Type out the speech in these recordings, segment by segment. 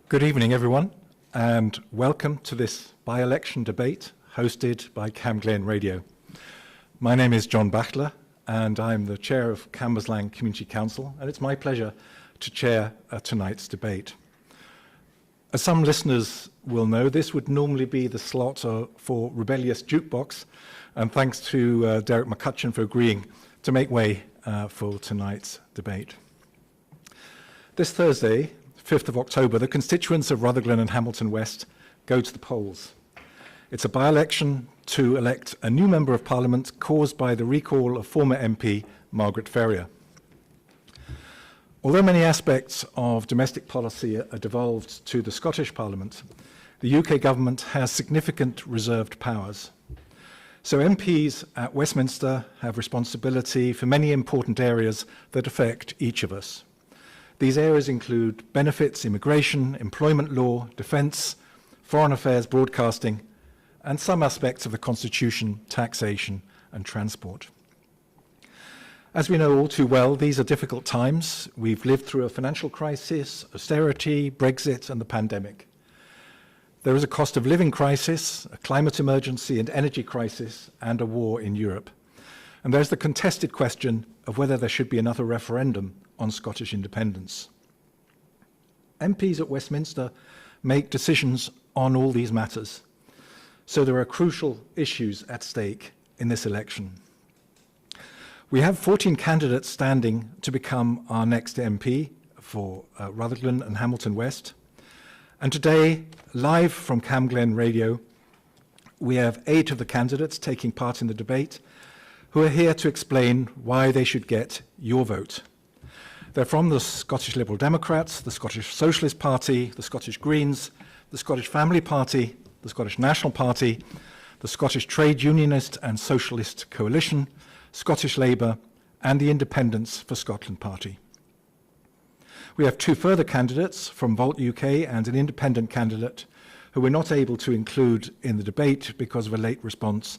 Good evening, everyone, and welcome to this by-election debate hosted by CamGlen Radio. My name is John Bachtler, and I'm the chair of CamGlen Community Council, and it's my pleasure to chair tonight's debate. As some listeners will know, this would normally be the slot for Rebellious Jukebox, and thanks to Derek McCutcheon for agreeing to make way for tonight's debate. This Thursday, 5th of October, the constituents of Rutherglen and Hamilton West go to the polls. It's a by-election to elect a new Member of Parliament caused by the recall of former MP Margaret Ferrier. Although many aspects of domestic policy are devolved to the Scottish Parliament, the UK government has significant reserved powers. So MPs at Westminster have responsibility for many important areas that affect each of us. These areas include benefits, immigration, employment law, defence, foreign affairs, broadcasting, and some aspects of the Constitution, taxation and transport. As we know all too well, these are difficult times. We've lived through a financial crisis, austerity, Brexit and the pandemic. There is a cost of living crisis, a climate emergency and energy crisis, and a war in Europe. And there's the contested question of whether there should be another referendum on Scottish independence. MPs at Westminster make decisions on all these matters, so there are crucial issues at stake in this election. We have 14 candidates standing to become our next MP for Rutherglen and Hamilton West, and today, live from CamGlen Radio, we have 8 of the candidates taking part in the debate who are here to explain why they should get your vote. They're from the Scottish Liberal Democrats, the Scottish Socialist Party, the Scottish Greens, the Scottish Family Party, the Scottish National Party, the Scottish Trade Unionist and Socialist Coalition, Scottish Labour, and the Independents for Scotland Party. We have 2 further candidates from Volt UK and an independent candidate who we're not able to include in the debate because of a late response,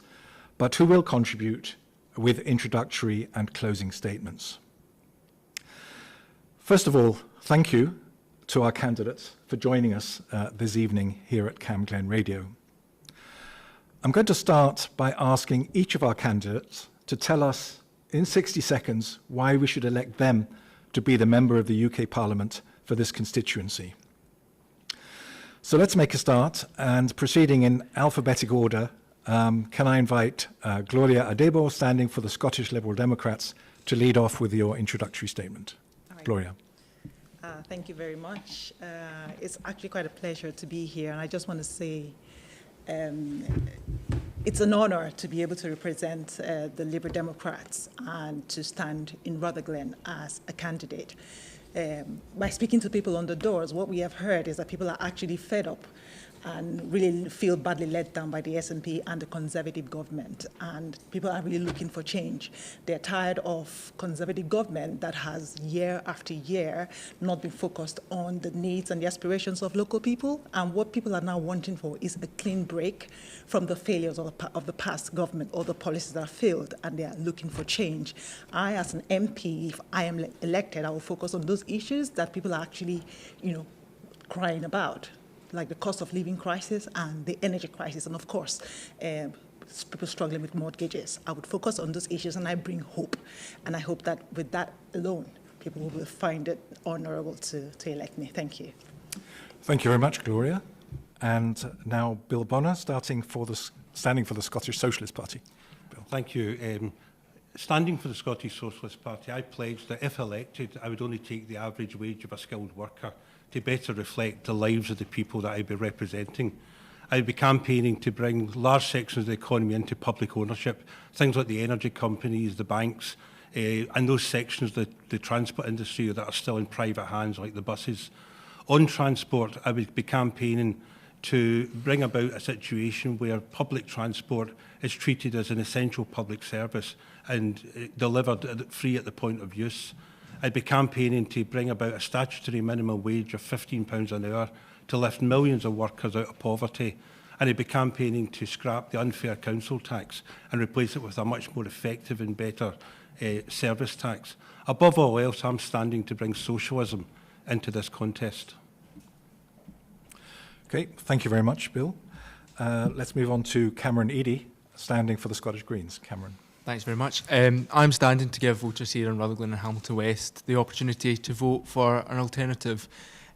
but who will contribute with introductory and closing statements. First of all, thank you to our candidates for joining us this evening here at CamGlen Radio. I'm going to start by asking each of our candidates to tell us in 60 seconds why we should elect them to be the member of the UK Parliament for this constituency. So let's make a start, and proceeding in alphabetic order, can I invite Gloria Adebo, standing for the Scottish Liberal Democrats, to lead off with your introductory statement. Gloria. Thank you very much. It's actually quite a pleasure to be here, and I just want to say it's an honor to be able to represent the Liberal Democrats and to stand in Rutherglen as a candidate. By speaking to people on the doors, what we have heard is that people are actually fed up and really feel badly let down by the SNP and the Conservative government. And people are really looking for change. They're tired of Conservative government that has year after year not been focused on the needs and the aspirations of local people. And what people are now wanting for is a clean break from the failures of the past government or the policies that have failed, and they are looking for change. I, as an MP, if I am elected, I will focus on those issues that people are actually, crying about, like the cost of living crisis and the energy crisis, and of course, people struggling with mortgages. I would focus on those issues, and I bring hope. And I hope that with that alone, people will find it honourable to elect me. Thank you. Thank you very much, Gloria. And now Bill Bonner, standing for the Scottish Socialist Party. Bill. Thank you. Standing for the Scottish Socialist Party, I pledged that if elected, I would only take the average wage of a skilled worker to better reflect the lives of the people that I'd be representing. I'd be campaigning to bring large sections of the economy into public ownership, things like the energy companies, the banks, and those sections of the transport industry that are still in private hands, like the buses. On transport, I would be campaigning to bring about a situation where public transport is treated as an essential public service and delivered free at the point of use. I'd be campaigning to bring about a statutory minimum wage of £15 an hour to lift millions of workers out of poverty. And I'd be campaigning to scrap the unfair council tax and replace it with a much more effective and better service tax. Above all else, I'm standing to bring socialism into this contest. Okay, thank you very much, Bill. Let's move on to Cameron Eadie, standing for the Scottish Greens. Cameron. Thanks very much. I'm standing to give voters here in Rutherglen and Hamilton West the opportunity to vote for an alternative,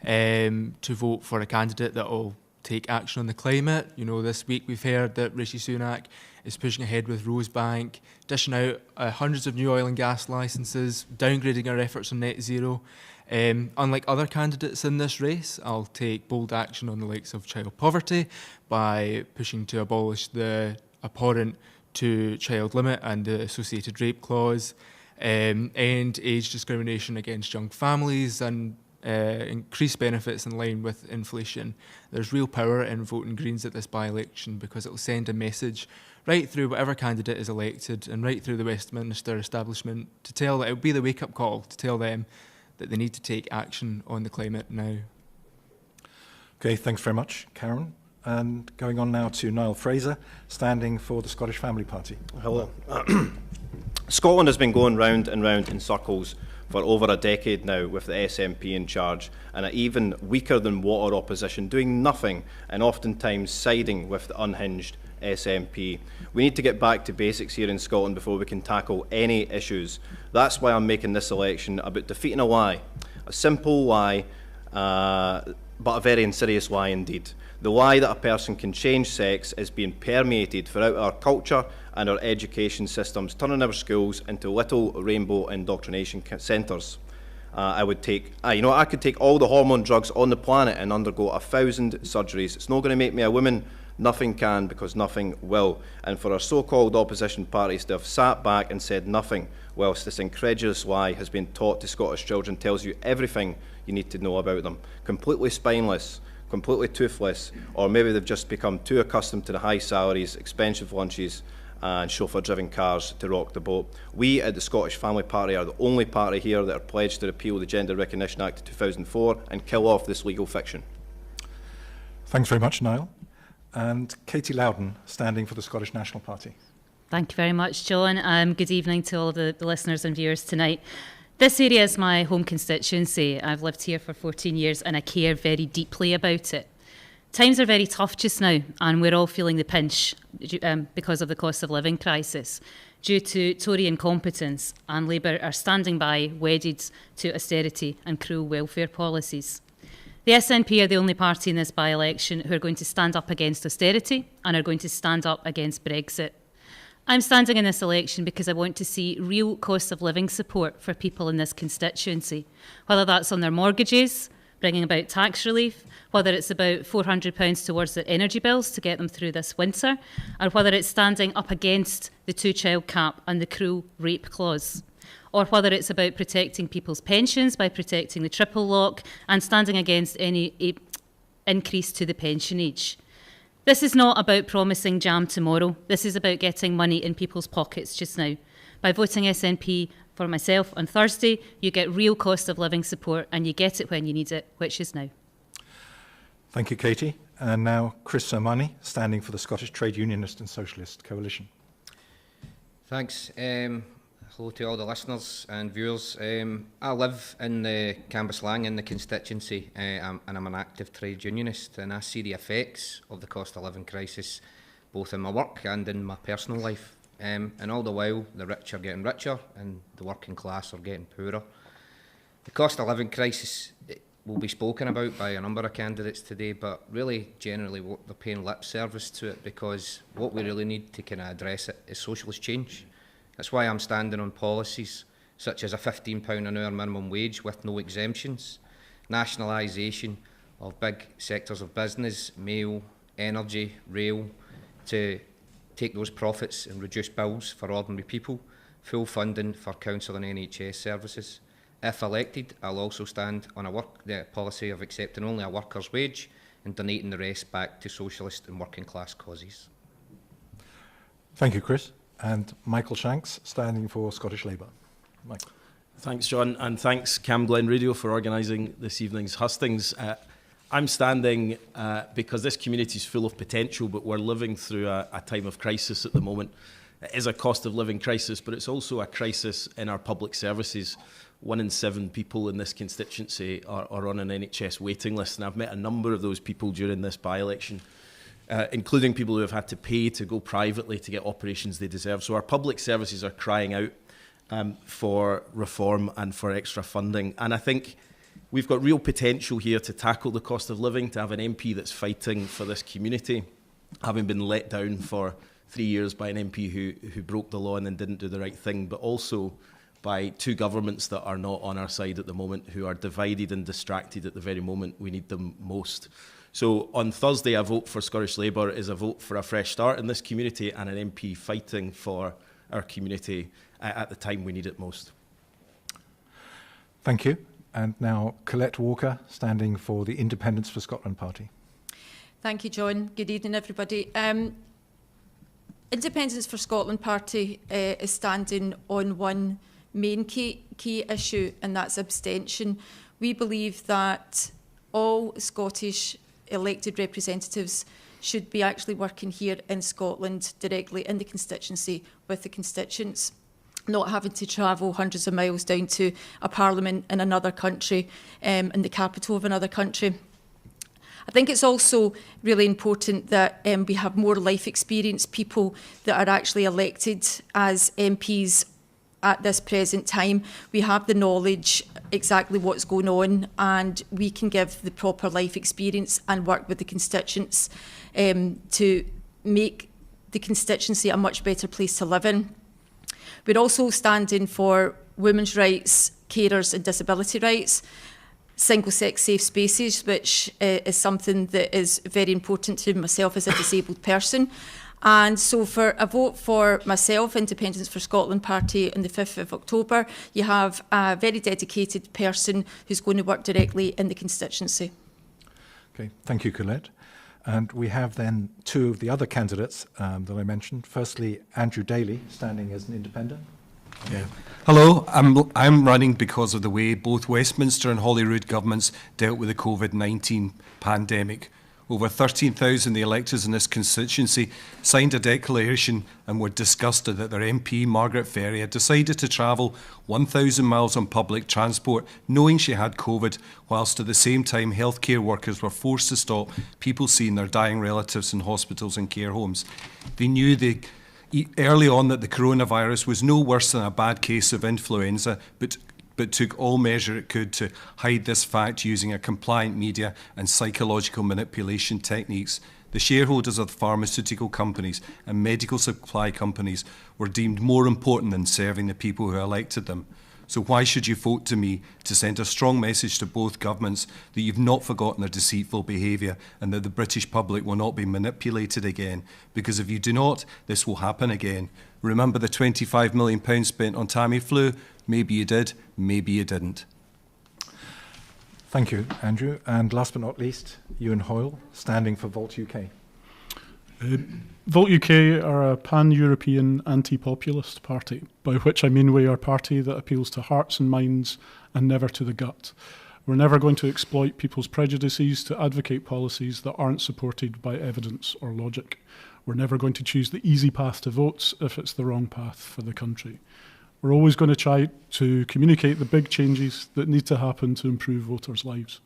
to vote for a candidate that will take action on the climate. You know, this week we've heard that Rishi Sunak is pushing ahead with Rosebank, dishing out hundreds of new oil and gas licences, downgrading our efforts on net zero. Unlike other candidates in this race, I'll take bold action on the likes of child poverty by pushing to abolish the abhorrent two-child limit and the associated rape clause, end age discrimination against young families, and increase benefits in line with inflation. There's real power in voting Greens at this by-election because it will send a message right through whatever candidate is elected and right through the Westminster establishment to tell that it will be the wake-up call to tell them that they need to take action on the climate now. Okay, thanks very much, Karen. And going on now to Niall Fraser, standing for the Scottish Family Party. Hello. Scotland has been going round and round in circles for over a decade now with the SNP in charge, and an even weaker than water opposition doing nothing and oftentimes siding with the unhinged SNP. We need to get back to basics here in Scotland before we can tackle any issues. That's why I'm making this election about defeating a lie, a simple lie, but a very insidious lie indeed. The lie that a person can change sex is being permeated throughout our culture and our education systems, turning our schools into little rainbow indoctrination centres. I could take all the hormone drugs on the planet and undergo 1,000 surgeries. It's not going to make me a woman. Nothing can, because nothing will. And for our so-called opposition parties to have sat back and said nothing whilst this incredulous lie has been taught to Scottish children tells you everything you need to know about them. Completely spineless, completely toothless, or maybe they've just become too accustomed to the high salaries, expensive lunches, and chauffeur-driven cars to rock the boat. We at the Scottish Family Party are the only party here that are pledged to repeal the Gender Recognition Act of 2004 and kill off this legal fiction. Thanks very much, Niall. And Katie Loudon, standing for the Scottish National Party. Thank you very much, John. Good evening to all of the listeners and viewers tonight. This area is my home constituency. I've lived here for 14 years and I care very deeply about it. Times are very tough just now and we're all feeling the pinch because of the cost of living crisis. Due to Tory incompetence, and Labour are standing by, wedded to austerity and cruel welfare policies. The SNP are the only party in this by-election who are going to stand up against austerity and are going to stand up against Brexit. I'm standing in this election because I want to see real cost of living support for people in this constituency, whether that's on their mortgages, bringing about tax relief, whether it's about £400 towards their energy bills to get them through this winter, or whether it's standing up against the two-child cap and the cruel rape clause, or whether it's about protecting people's pensions by protecting the triple lock and standing against any increase to the pension age. This is not about promising jam tomorrow. This is about getting money in people's pockets just now. By voting SNP for myself on Thursday, you get real cost of living support and you get it when you need it, which is now. Thank you, Katie. And now Chris Sermani, standing for the Scottish Trade Unionist and Socialist Coalition. Thanks. Hello to all the listeners and viewers. I live in the Cambuslang in the constituency and I'm an active trade unionist, and I see the effects of the cost of living crisis both in my work and in my personal life. And all the while the rich are getting richer and the working class are getting poorer. The cost of living crisis will be spoken about by a number of candidates today, but really generally they're paying lip service to it, because what we really need to kind of address it is socialist change. That's why I'm standing on policies such as a £15 an hour minimum wage with no exemptions, nationalisation of big sectors of business, mail, energy, rail, to take those profits and reduce bills for ordinary people, full funding for council and NHS services. If elected, I'll also stand on the policy of accepting only a worker's wage and donating the rest back to socialist and working class causes. Thank you, Chris. And Michael Shanks, standing for Scottish Labour. Michael. Thanks, John, and thanks CamGlen Radio for organising this evening's hustings. I'm standing because this community is full of potential, but we're living through a time of crisis at the moment. It is a cost of living crisis, but it's also a crisis in our public services. 1 in 7 people in this constituency are on an NHS waiting list, and I've met a number of those people during this by-election, including people who have had to pay to go privately to get operations they deserve. So our public services are crying out for reform and for extra funding. And I think we've got real potential here to tackle the cost of living, to have an MP that's fighting for this community, having been let down for 3 years by an MP who broke the law and then didn't do the right thing, but also by 2 governments that are not on our side at the moment, who are divided and distracted at the very moment we need them most. So on Thursday, a vote for Scottish Labour is a vote for a fresh start in this community and an MP fighting for our community at the time we need it most. Thank you. And now Colette Walker, standing for the Independence for Scotland Party. Thank you, John. Good evening, everybody. Independence for Scotland Party is standing on one main key issue, and that's abstention. We believe that all Scottish elected representatives should be actually working here in Scotland directly in the constituency with the constituents, not having to travel hundreds of miles down to a parliament in another country, in the capital of another country. I think it's also really important that we have more life experience people that are actually elected as MPs at this present time. We have the knowledge exactly what's going on, and we can give the proper life experience and work with the constituents to make the constituency a much better place to live in. We're also standing for women's rights, carers and disability rights, single-sex safe spaces, which is something that is very important to myself as a disabled person. And so for a vote for myself, Independence for Scotland Party, on the 5th of October, you have a very dedicated person who's going to work directly in the constituency. Okay, thank you, Colette. And we have then 2 of the other candidates that I mentioned. Firstly, Andrew Daly, standing as an independent. Yeah. Hello, I'm running because of the way both Westminster and Holyrood governments dealt with the COVID-19 pandemic. Over 13,000 of the electors in this constituency signed a declaration and were disgusted that their MP, Margaret Ferry, had decided to travel 1,000 miles on public transport knowing she had COVID, whilst at the same time healthcare workers were forced to stop people seeing their dying relatives in hospitals and care homes. They knew early on that the coronavirus was no worse than a bad case of influenza, but took all measure it could to hide this fact using a compliant media and psychological manipulation techniques. The shareholders of the pharmaceutical companies and medical supply companies were deemed more important than serving the people who elected them. So why should you vote to me to send a strong message to both governments that you've not forgotten their deceitful behaviour and that the British public will not be manipulated again? Because if you do not, this will happen again. Remember the £25 million spent on Tamiflu? Maybe you did, maybe you didn't. Thank you, Andrew. And last but not least, Ewan Hoyle, standing for Volt UK. Volt UK are a pan-European anti-populist party, by which I mean we are a party that appeals to hearts and minds and never to the gut. We're never going to exploit people's prejudices to advocate policies that aren't supported by evidence or logic. We're never going to choose the easy path to votes if it's the wrong path for the country. We're always going to try to communicate the big changes that need to happen to improve voters' lives.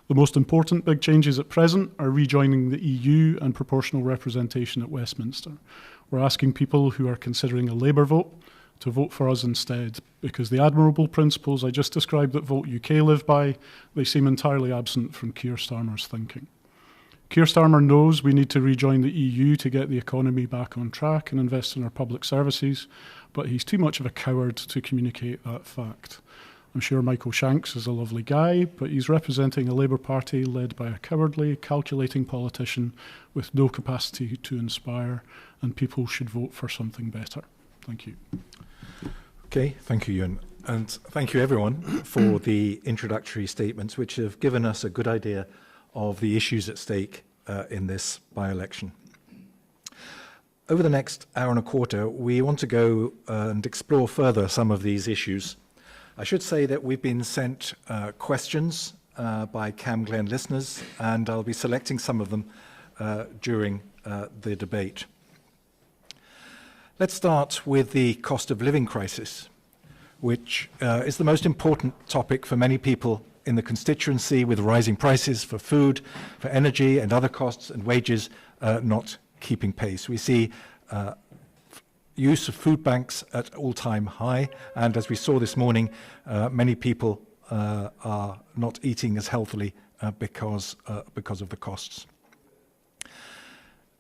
The most important big changes at present are rejoining the EU and proportional representation at Westminster. We're asking people who are considering a Labour vote to vote for us instead, because the admirable principles I just described that Vote UK live by, they seem entirely absent from Keir Starmer's thinking. Keir Starmer knows we need to rejoin the EU to get the economy back on track and invest in our public services, but he's too much of a coward to communicate that fact. I'm sure Michael Shanks is a lovely guy, but he's representing a Labour Party led by a cowardly, calculating politician with no capacity to inspire, and people should vote for something better. Thank you. Okay, thank you, Ewan. And thank you, everyone, for the introductory statements, which have given us a good idea of the issues at stake in this by-election. Over the next hour and a quarter, we want to go and explore further some of these issues. I should say that we've been sent questions by CamGlen listeners, and I'll be selecting some of them during the debate. Let's start with the cost of living crisis. which is the most important topic for many people in the constituency, with rising prices for food, for energy and other costs, and wages not keeping pace. We see use of food banks at all-time high, and as we saw this morning, many people are not eating as healthily because of the costs.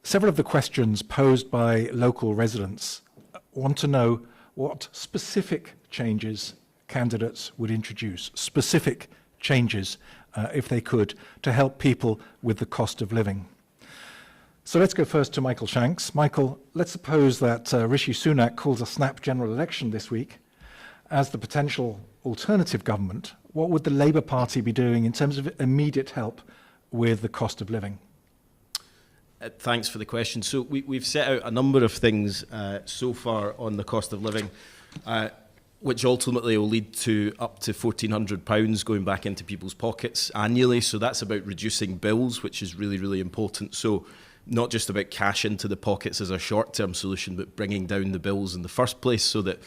Several of the questions posed by local residents want to know what specific changes candidates would introduce, specific changes, if they could, to help people with the cost of living. So let's go first to Michael Shanks. Michael, let's suppose that Rishi Sunak calls a snap general election this week. As the potential alternative government, what would the Labour Party be doing in terms of immediate help with the cost of living? Thanks for the question. So we've set out a number of things so far on the cost of living, which ultimately will lead to up to £1,400 going back into people's pockets annually. So that's about reducing bills, which is really, really important. So not just about cash into the pockets as a short-term solution, but bringing down the bills in the first place so that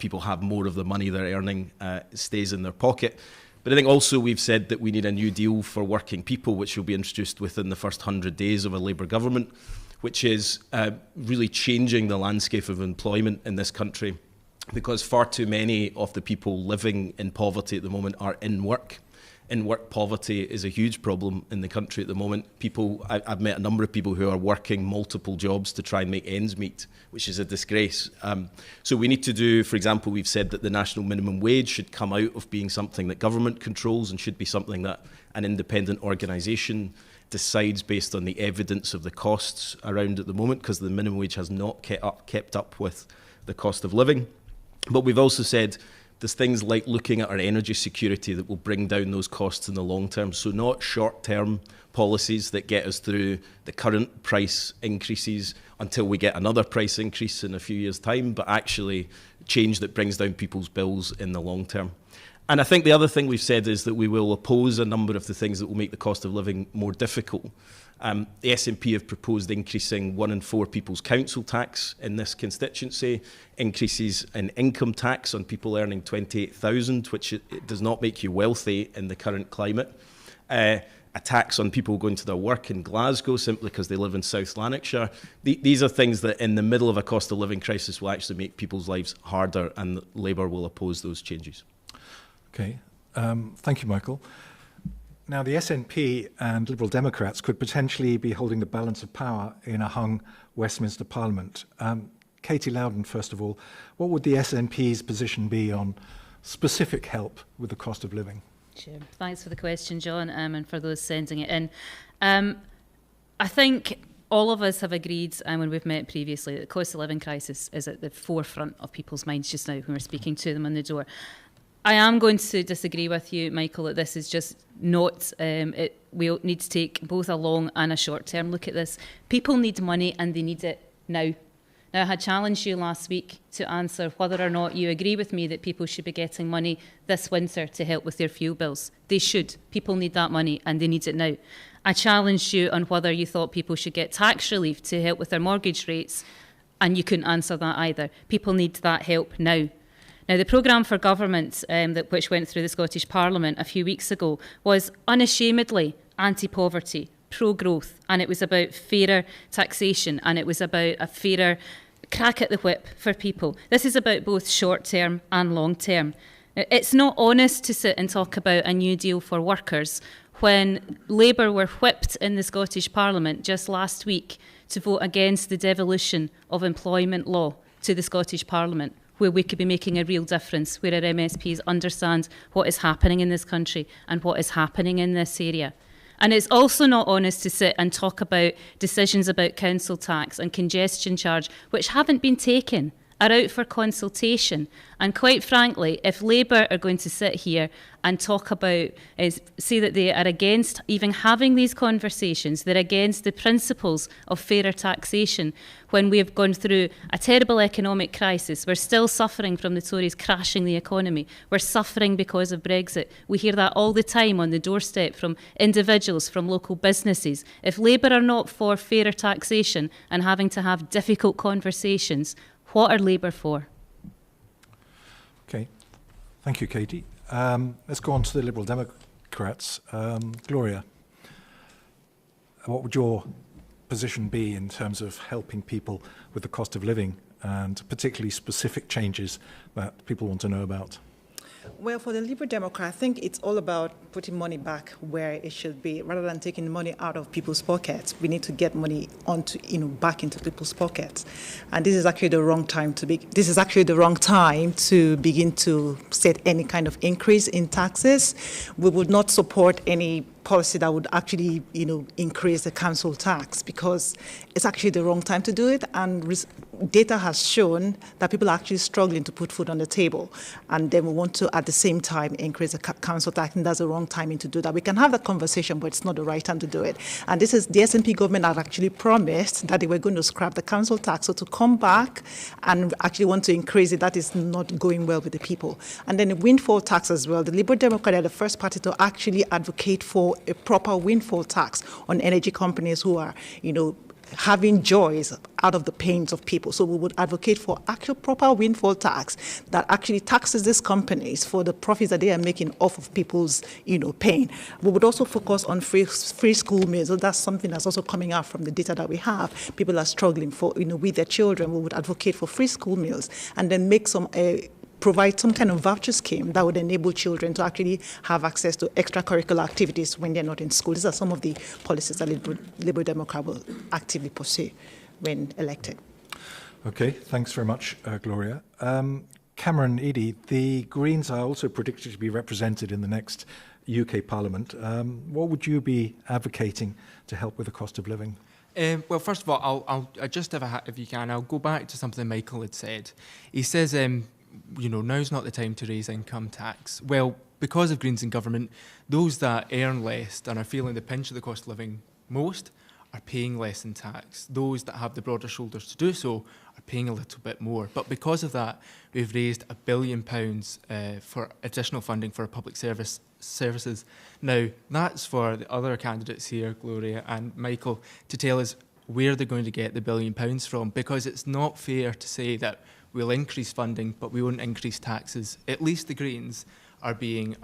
people have more of the money they're earning stays in their pocket. But I think also we've said that we need a new deal for working people, which will be introduced within the first 100 days of a Labour government, which is really changing the landscape of employment in this country, because far too many of the people living in poverty at the moment are in work. In-work poverty is a huge problem in the country at the moment. I've met a number of people who are working multiple jobs to try and make ends meet, which is a disgrace. So we need to do, for example, we've said that the national minimum wage should come out of being something that government controls and should be something that an independent organisation decides based on the evidence of the costs around at the moment, because the minimum wage has not kept up with the cost of living. But we've also said there's things like looking at our energy security that will bring down those costs in the long term. So not short-term policies that get us through the current price increases until we get another price increase in a few years' time, but actually change that brings down people's bills in the long term. And I think the other thing we've said is that we will oppose a number of the things that will make the cost of living more difficult. The SNP have proposed increasing 1 in 4 people's council tax in this constituency, increases in income tax on people earning $28,000, which it does not make you wealthy in the current climate, a tax on people going to their work in Glasgow simply because they live in South Lanarkshire. These are things that in the middle of a cost of living crisis will actually make people's lives harder, and Labour will oppose those changes. Okay, thank you, Michael. Now, the SNP and Liberal Democrats could potentially be holding the balance of power in a hung Westminster Parliament. Katie Loudon, first of all, what would the SNP's position be on specific help with the cost of living? Sure. Thanks for the question, John, and for those sending it in. I think all of us have agreed, when we've met previously, that the cost of living crisis is at the forefront of people's minds just now when we're speaking to them on the door. I am going to disagree with you, Michael, that this is just not, we need to take both a long and a short-term look at this. People need money and they need it now. Now, I had challenged you last week to answer whether or not you agree with me that people should be getting money this winter to help with their fuel bills. They should. People need that money and they need it now. I challenged you on whether you thought people should get tax relief to help with their mortgage rates, and you couldn't answer that either. People need that help now. Now, the programme for government, which went through the Scottish Parliament a few weeks ago, was unashamedly anti-poverty, pro-growth, and it was about fairer taxation, and it was about a fairer crack at the whip for people. This is about both short-term and long-term. Now, it's not honest to sit and talk about a new deal for workers when Labour were whipped in the Scottish Parliament just last week to vote against the devolution of employment law to the Scottish Parliament, where we could be making a real difference, where our MSPs understand what is happening in this country and what is happening in this area. And it's also not honest to sit and talk about decisions about council tax and congestion charge, which haven't been taken, are out for consultation. And quite frankly, if Labour are going to sit here and talk about, say that they are against even having these conversations, they're against the principles of fairer taxation, when we have gone through a terrible economic crisis, we're still suffering from the Tories crashing the economy, we're suffering because of Brexit. We hear that all the time on the doorstep from individuals, from local businesses. If Labour are not for fairer taxation and having to have difficult conversations, what are Labour for? Okay, Thank you, Katie. Let's go on to the Liberal Democrats. Gloria, what would your position be in terms of helping people with the cost of living and particularly specific changes that people want to know about? Well, for the Liberal Democrat, I think it's all about putting money back where it should be, rather than taking money out of people's pockets. We need to get money back into people's pockets, and this is actually the wrong time to begin to set any kind of increase in taxes. We would not support any policy that would actually, increase the council tax, because it's actually the wrong time to do it. And data has shown that people are actually struggling to put food on the table. And then we want to, at the same time, increase the council tax, and that's the wrong timing to do that. We can have that conversation, but it's not the right time to do it. And this is, the SNP government had actually promised that they were going to scrap the council tax. So to come back and actually want to increase it, that is not going well with the people. And then the windfall tax as well. The Liberal Democrats are the first party to actually advocate for a proper windfall tax on energy companies who are, having joys out of the pains of people. So we would advocate for actual proper windfall tax that actually taxes these companies for the profits that they are making off of people's, pain. We would also focus on free school meals. So that's something that's also coming out from the data that we have. People are struggling for, with their children. We would advocate for free school meals and then make provide some kind of voucher scheme that would enable children to actually have access to extracurricular activities when they're not in school. These are some of the policies that Liberal Democrat will actively pursue when elected. Okay, thanks very much, Gloria. Cameron Eadie, the Greens are also predicted to be represented in the next UK Parliament. What would you be advocating to help with the cost of living? Well, first of all, I'll just, if you can, I'll go back to something Michael had said. He says, now's not the time to raise income tax. Well, because of Greens in government, those that earn less and are feeling the pinch of the cost of living most are paying less in tax. Those that have the broader shoulders to do so are paying a little bit more. But because of that, we've raised £1 billion for additional funding for public services. Now, that's for the other candidates here, Gloria and Michael, to tell us where they're going to get the £1 billion from, because it's not fair to say that we'll increase funding, but we won't increase taxes. At least the Greens are being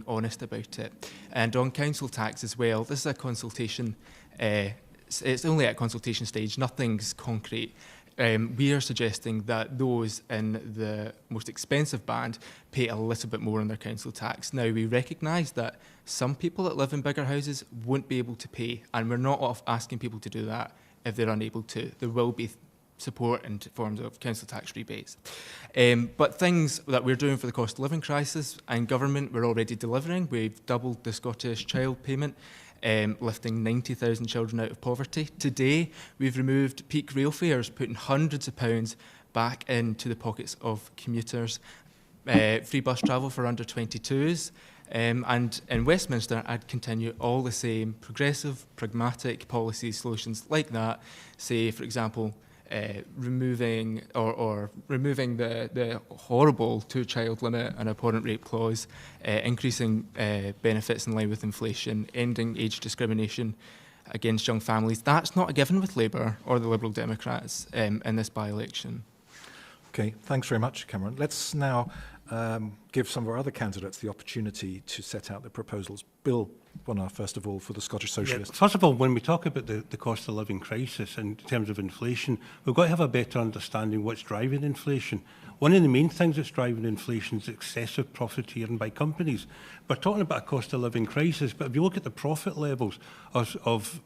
honest about it. And on council tax as well, this is a consultation. It's only at consultation stage. Nothing's concrete. We are suggesting that those in the most expensive band pay a little bit more on their council tax. Now, we recognise that some people that live in bigger houses won't be able to pay, and we're not asking people to do that if they're unable to. There will be support in forms of council tax rebates. But things that we're doing for the cost of living crisis and government, we're already delivering. We've doubled the Scottish child payment, lifting 90,000 children out of poverty. Today, we've removed peak rail fares, putting hundreds of pounds back into the pockets of commuters. Free bus travel for under 22s. And in Westminster, I'd continue all the same progressive, pragmatic policy solutions like that. Say, for example, removing the horrible two-child limit and abhorrent rape clause, increasing benefits in line with inflation, ending age discrimination against young families. That's not a given with Labour or the Liberal Democrats in this by-election. Okay, thanks very much, Cameron. Let's now give some of our other candidates the opportunity to set out their proposals. Bill Bonnar, first of all, for the Scottish Socialists. Yeah, first of all, when we talk about the cost of living crisis in terms of inflation, we've got to have a better understanding what's driving inflation. One of the main things that's driving inflation is excessive profiteering by companies. We're talking about a cost of living crisis, but if you look at the profit levels of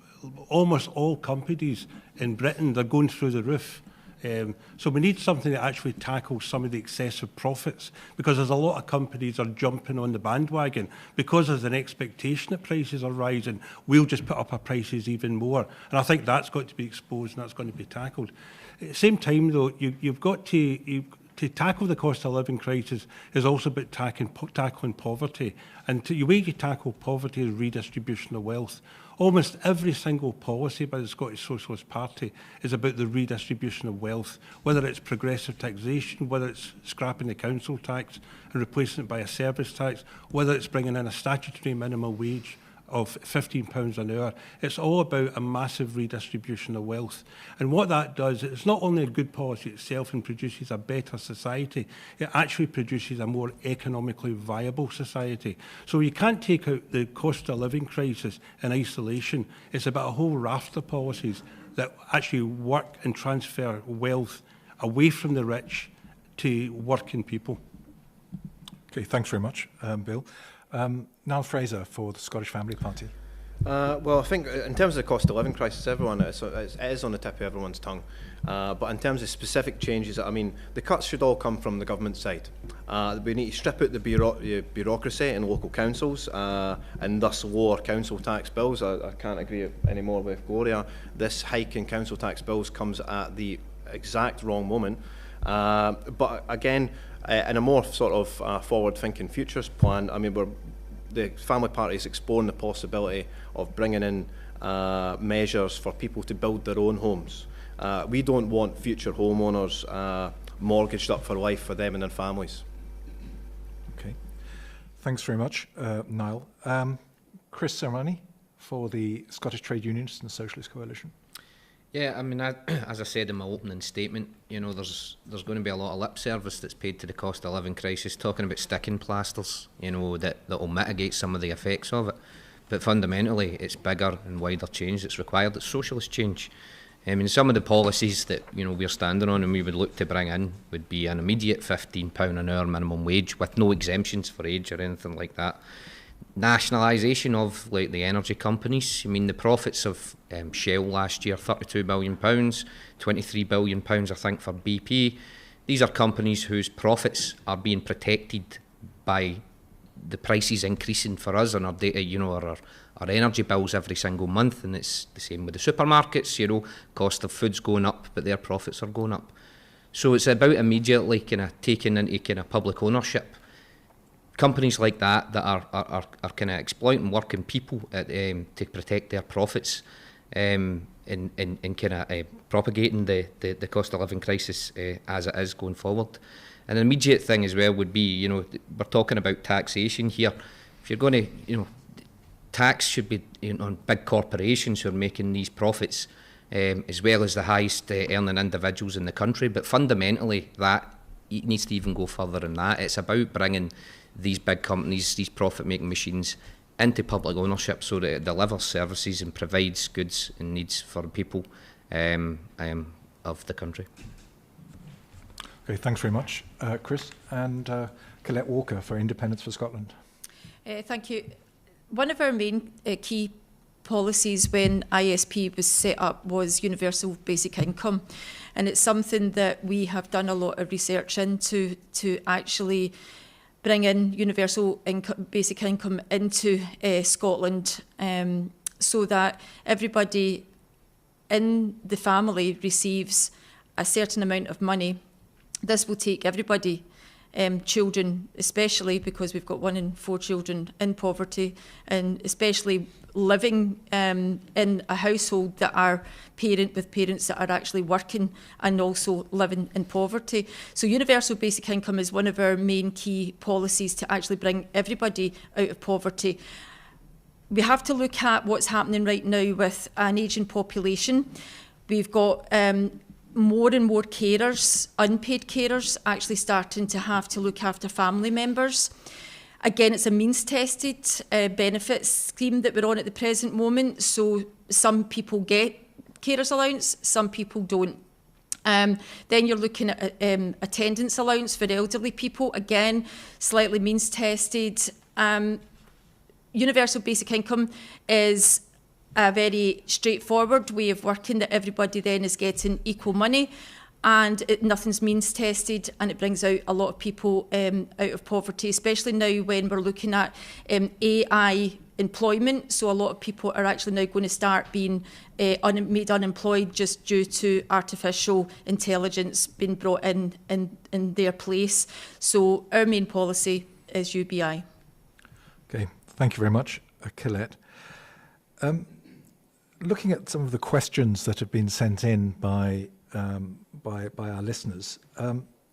almost all companies in Britain, they're going through the roof. So we need something that actually tackles some of the excessive profits, because there's a lot of companies are jumping on the bandwagon because there's an expectation that prices are rising. We'll just put up our prices even more. And I think that's got to be exposed and that's going to be tackled. At the same time, though, you've got to tackle the cost of living crisis is also about tackling poverty. And the way you tackle poverty is redistribution of wealth. Almost every single policy by the Scottish Socialist Party is about the redistribution of wealth, whether it's progressive taxation, whether it's scrapping the council tax and replacing it by a service tax, whether it's bringing in a statutory minimum wage of £15 an hour. It's all about a massive redistribution of wealth. And what that does, it's not only a good policy itself and produces a better society, it actually produces a more economically viable society. So you can't take out the cost of living crisis in isolation. It's about a whole raft of policies that actually work and transfer wealth away from the rich to working people. Okay, thanks very much, Bill. Niall Fraser for the Scottish Family Party. Well, I think in terms of the cost of living crisis, it is on the tip of everyone's tongue. But in terms of specific changes, I mean, the cuts should all come from the government side. We need to strip out the bureaucracy in local councils and thus lower council tax bills. I can't agree anymore with Gloria. This hike in council tax bills comes at the exact wrong moment. But again, in a more sort of forward-thinking futures plan, I mean, the Family Party is exploring the possibility of bringing in measures for people to build their own homes. We don't want future homeowners mortgaged up for life for them and their families. Okay, thanks very much, Niall. Chris Sermani for the Scottish Trade Unionists and the Socialist Coalition. Yeah, I mean, as I said in my opening statement, you know, there's going to be a lot of lip service that's paid to the cost of living crisis, talking about sticking plasters, you know, that will mitigate some of the effects of it. But fundamentally, it's bigger and wider change that's required. It's socialist change. I mean, some of the policies that, you know, we're standing on and we would look to bring in would be an immediate £15 an hour minimum wage with no exemptions for age or anything like that. Nationalisation of like the energy companies. I mean, the profits of Shell last year, £32 billion, £23 billion, I think, for BP. These are companies whose profits are being protected by the prices increasing for us on our data, you know, our energy bills every single month, and it's the same with the supermarkets. You know, cost of food's going up, but their profits are going up. So it's about immediately kind of taking into kind of public ownership. Companies like that are kind of exploiting working people to protect their profits, and kind of propagating the cost of living crisis as it is going forward. An immediate thing as well would be, you know, we're talking about taxation here. If you're going to, you know, tax should be, you know, on big corporations who are making these profits, as well as the highest earning individuals in the country. But fundamentally, that it needs to even go further than that. It's about bringing these big companies, these profit-making machines, into public ownership so that it delivers services and provides goods and needs for the people of the country. Okay, thanks very much, Chris. And Colette Walker for Independence for Scotland. Thank you. One of our main key policies when ISP was set up was universal basic income. And it's something that we have done a lot of research into to actually bring in universal basic income into Scotland, so that everybody in the family receives a certain amount of money. This will take everybody, children especially, because we've got 1 in 4 children in poverty, and especially living in a household that are with parents that are actually working and also living in poverty. So universal basic income is one of our main key policies to actually bring everybody out of poverty. We have to look at what's happening right now with an ageing population. We've got more and more carers, unpaid carers, actually starting to have to look after family members. Again, it's a means-tested benefits scheme that we're on at the present moment. So some people get carers allowance, some people don't. Then you're looking at attendance allowance for elderly people. Again, slightly means-tested. Universal basic income is a very straightforward way of working, that everybody then is getting equal money, and nothing's means tested, and it brings out a lot of people out of poverty, especially now when we're looking at AI employment. So a lot of people are actually now going to start being made unemployed just due to artificial intelligence being brought in their place. So our main policy is UBI. Okay, thank you very much, Colette. Looking at some of the questions that have been sent in by our listeners,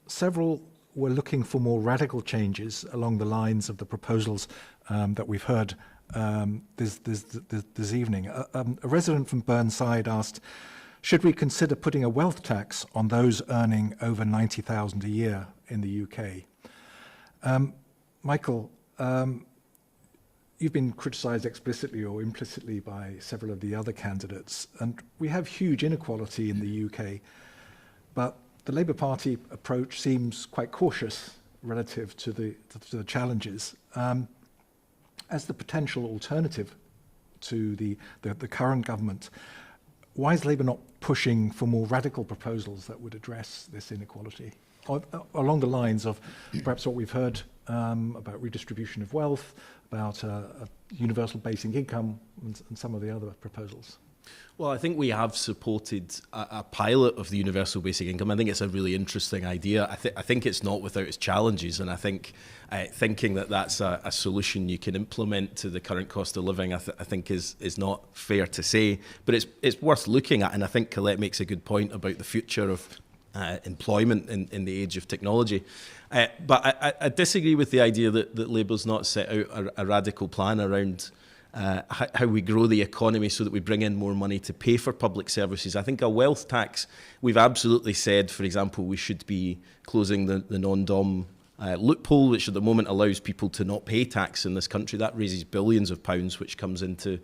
several were looking for more radical changes along the lines of the proposals that we've heard this evening. A resident from Burnside asked, should we consider putting a wealth tax on those earning over 90,000 a year in the UK? Michael, you've been criticised explicitly or implicitly by several of the other candidates, and we have huge inequality in the UK, but the Labour Party approach seems quite cautious relative to the challenges. As the potential alternative to the current government, why is Labour not pushing for more radical proposals that would address this inequality? Along the lines of perhaps what we've heard about redistribution of wealth, about a universal basic income, and some of the other proposals. Well, I think we have supported a pilot of the universal basic income. I think it's a really interesting idea. I think it's not without its challenges, and I think thinking that that's a solution you can implement to the current cost of living, I think is not fair to say. But it's worth looking at, and I think Colette makes a good point about the future of employment in the age of technology. But I disagree with the idea that Labour's not set out a radical plan around how we grow the economy so that we bring in more money to pay for public services. I think a wealth tax, we've absolutely said, for example, we should be closing the non-dom loophole, which at the moment allows people to not pay tax in this country. That raises billions of pounds, which comes into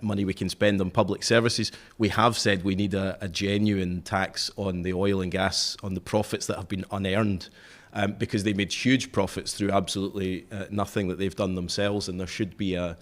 money we can spend on public services. We have said we need a genuine tax on the oil and gas, on the profits that have been unearned, because they made huge profits through absolutely nothing that they've done themselves, and there should be a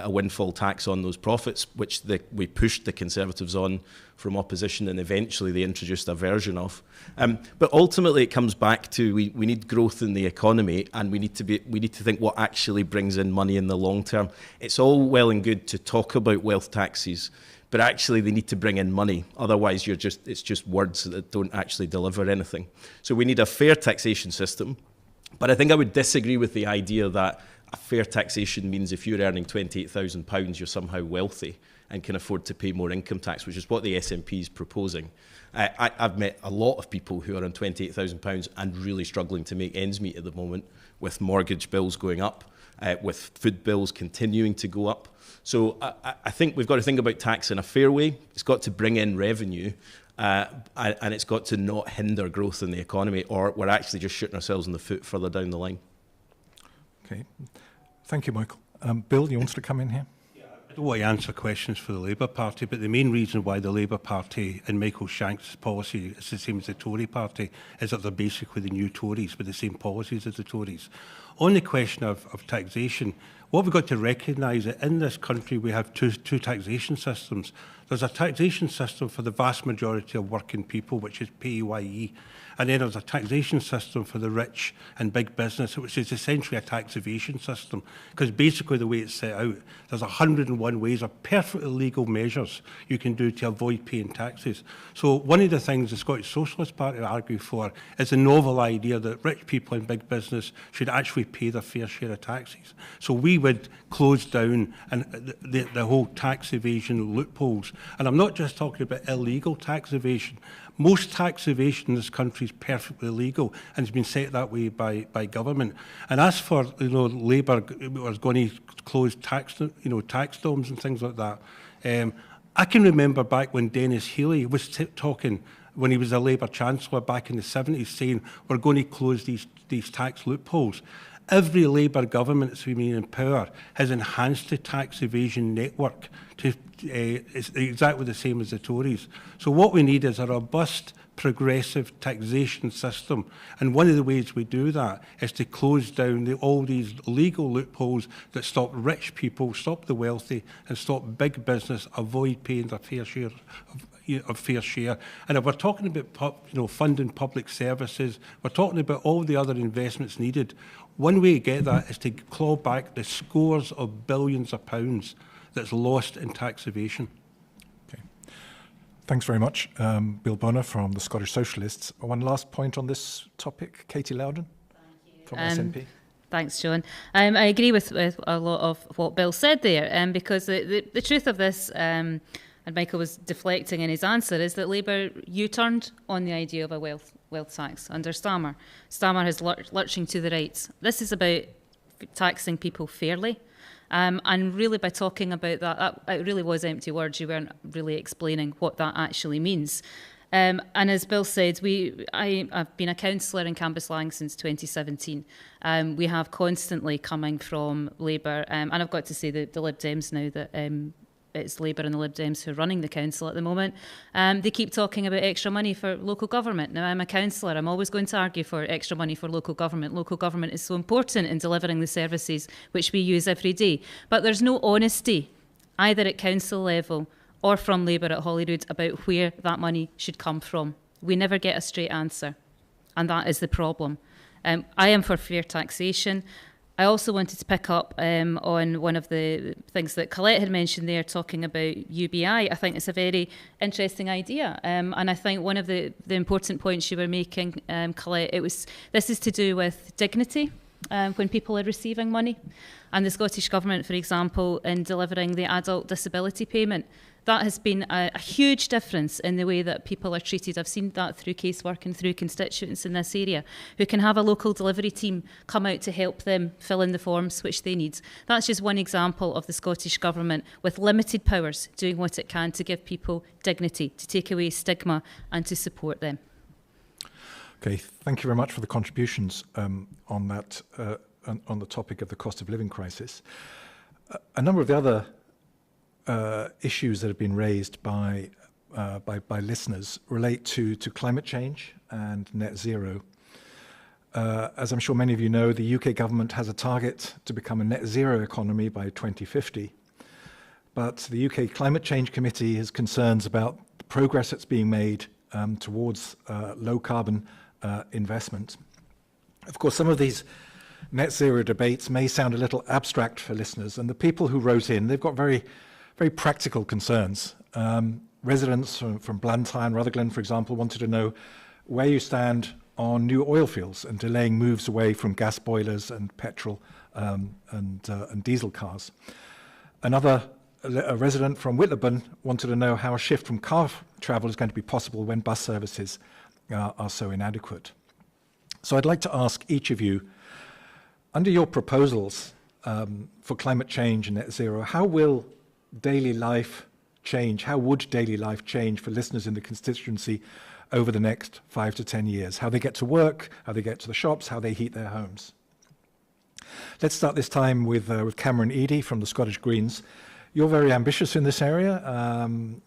windfall tax on those profits, which we pushed the Conservatives on from opposition, and eventually they introduced a version of. But ultimately, it comes back to we need growth in the economy, and we need to think what actually brings in money in the long term. It's all well and good to talk about wealth taxes, but actually they need to bring in money. Otherwise, it's just words that don't actually deliver anything. So we need a fair taxation system. But I think I would disagree with the idea that a fair taxation means if you're earning £28,000, you're somehow wealthy and can afford to pay more income tax, which is what the SNP is proposing. I've met a lot of people who are on £28,000 and really struggling to make ends meet at the moment, with mortgage bills going up, with food bills continuing to go up. So I think we've got to think about tax in a fair way. It's got to bring in revenue, and it's got to not hinder growth in the economy, or we're actually just shooting ourselves in the foot further down the line. Okay. Thank you, Michael. Bill, you wanted to come in here? I don't want to answer questions for the Labour Party, but the main reason why the Labour Party and Michael Shanks' policy is the same as the Tory Party is that they're basically the new Tories with the same policies as the Tories. On the question of taxation, what we've got to recognise that in this country we have two taxation systems. There's a taxation system for the vast majority of working people, which is PAYE, and then there's a taxation system for the rich and big business, which is essentially a tax evasion system, because basically the way it's set out, there's 101 ways of perfectly legal measures you can do to avoid paying taxes. So one of the things the Scottish Socialist Party argue for is the novel idea that rich people in big business should actually pay their fair share of taxes. So we would close down the whole tax evasion loopholes. And I'm not just talking about illegal tax evasion. Most tax evasion in this country is perfectly legal and has been set that way by government. And as for Labour was going to close tax domes and things like that, I can remember back when Dennis Healy was talking when he was a Labour Chancellor back in the 70s, saying we're going to close these tax loopholes. Every Labour government that's been in power has enhanced the tax evasion network to it's exactly the same as the Tories. So what we need is a robust, progressive taxation system. And one of the ways we do that is to close down all these legal loopholes that stop rich people, stop the wealthy, and stop big business avoid paying their fair share. And if we're talking about funding public services, we're talking about all the other investments needed. One way to get that is to claw back the scores of billions of pounds that's lost in tax evasion. Okay. Thanks very much, Bill Bonner from the Scottish Socialists. One last point on this topic, Katie Loudon from SNP. Thanks, John. I agree with a lot of what Bill said there, because the truth of this, and Michael was deflecting in his answer, is that Labour U-turned on the idea of a wealth tax under Starmer. Starmer is lurching to the right. This is about taxing people fairly, And really by talking about that, it really was empty words. You weren't really explaining what that actually means. And as Bill said, I've been a councillor in Cambuslang since 2017. We have constantly coming from Labour, and I've got to say that the Lib Dems now that it's Labour and the Lib Dems who are running the council at the moment, they keep talking about extra money for local government. Now, I'm a councillor. I'm always going to argue for extra money for local government. Local government is so important in delivering the services which we use every day. But there's no honesty, either at council level or from Labour at Holyrood, about where that money should come from. We never get a straight answer, and that is the problem. I am for fair taxation. I also wanted to pick up on one of the things that Colette had mentioned there, talking about UBI. I think it's a very interesting idea, and I think one of the important points you were making, Colette, this is to do with dignity when people are receiving money. And the Scottish Government, for example, in delivering the adult disability payment, that has been a huge difference in the way that people are treated. I've seen that through casework and through constituents in this area who can have a local delivery team come out to help them fill in the forms which they need. That's just one example of the Scottish Government with limited powers doing what it can to give people dignity, to take away stigma and to support them. Okay, thank you very much for the contributions on that, on the topic of the cost of living crisis. A number of the other issues that have been raised by listeners relate to climate change and net zero. As I'm sure many of you know, the UK government has a target to become a net zero economy by 2050. But the UK Climate Change Committee has concerns about the progress that's being made towards low carbon investment. Of course, some of these net zero debates may sound a little abstract for listeners, and the people who wrote in, they've got very practical concerns. Residents from Blantyre and Rutherglen, for example, wanted to know where you stand on new oil fields and delaying moves away from gas boilers and petrol and diesel cars. A resident from Whitlaburn wanted to know how a shift from car travel is going to be possible when bus services are so inadequate. So I'd like to ask each of you, under your proposals for climate change and net zero, how will daily life change? How would daily life change for listeners in the constituency over the next 5 to 10 years? How they get to work, how they get to the shops, how they heat their homes. Let's start this time with Cameron Eadie from the Scottish Greens. You're very ambitious in this area.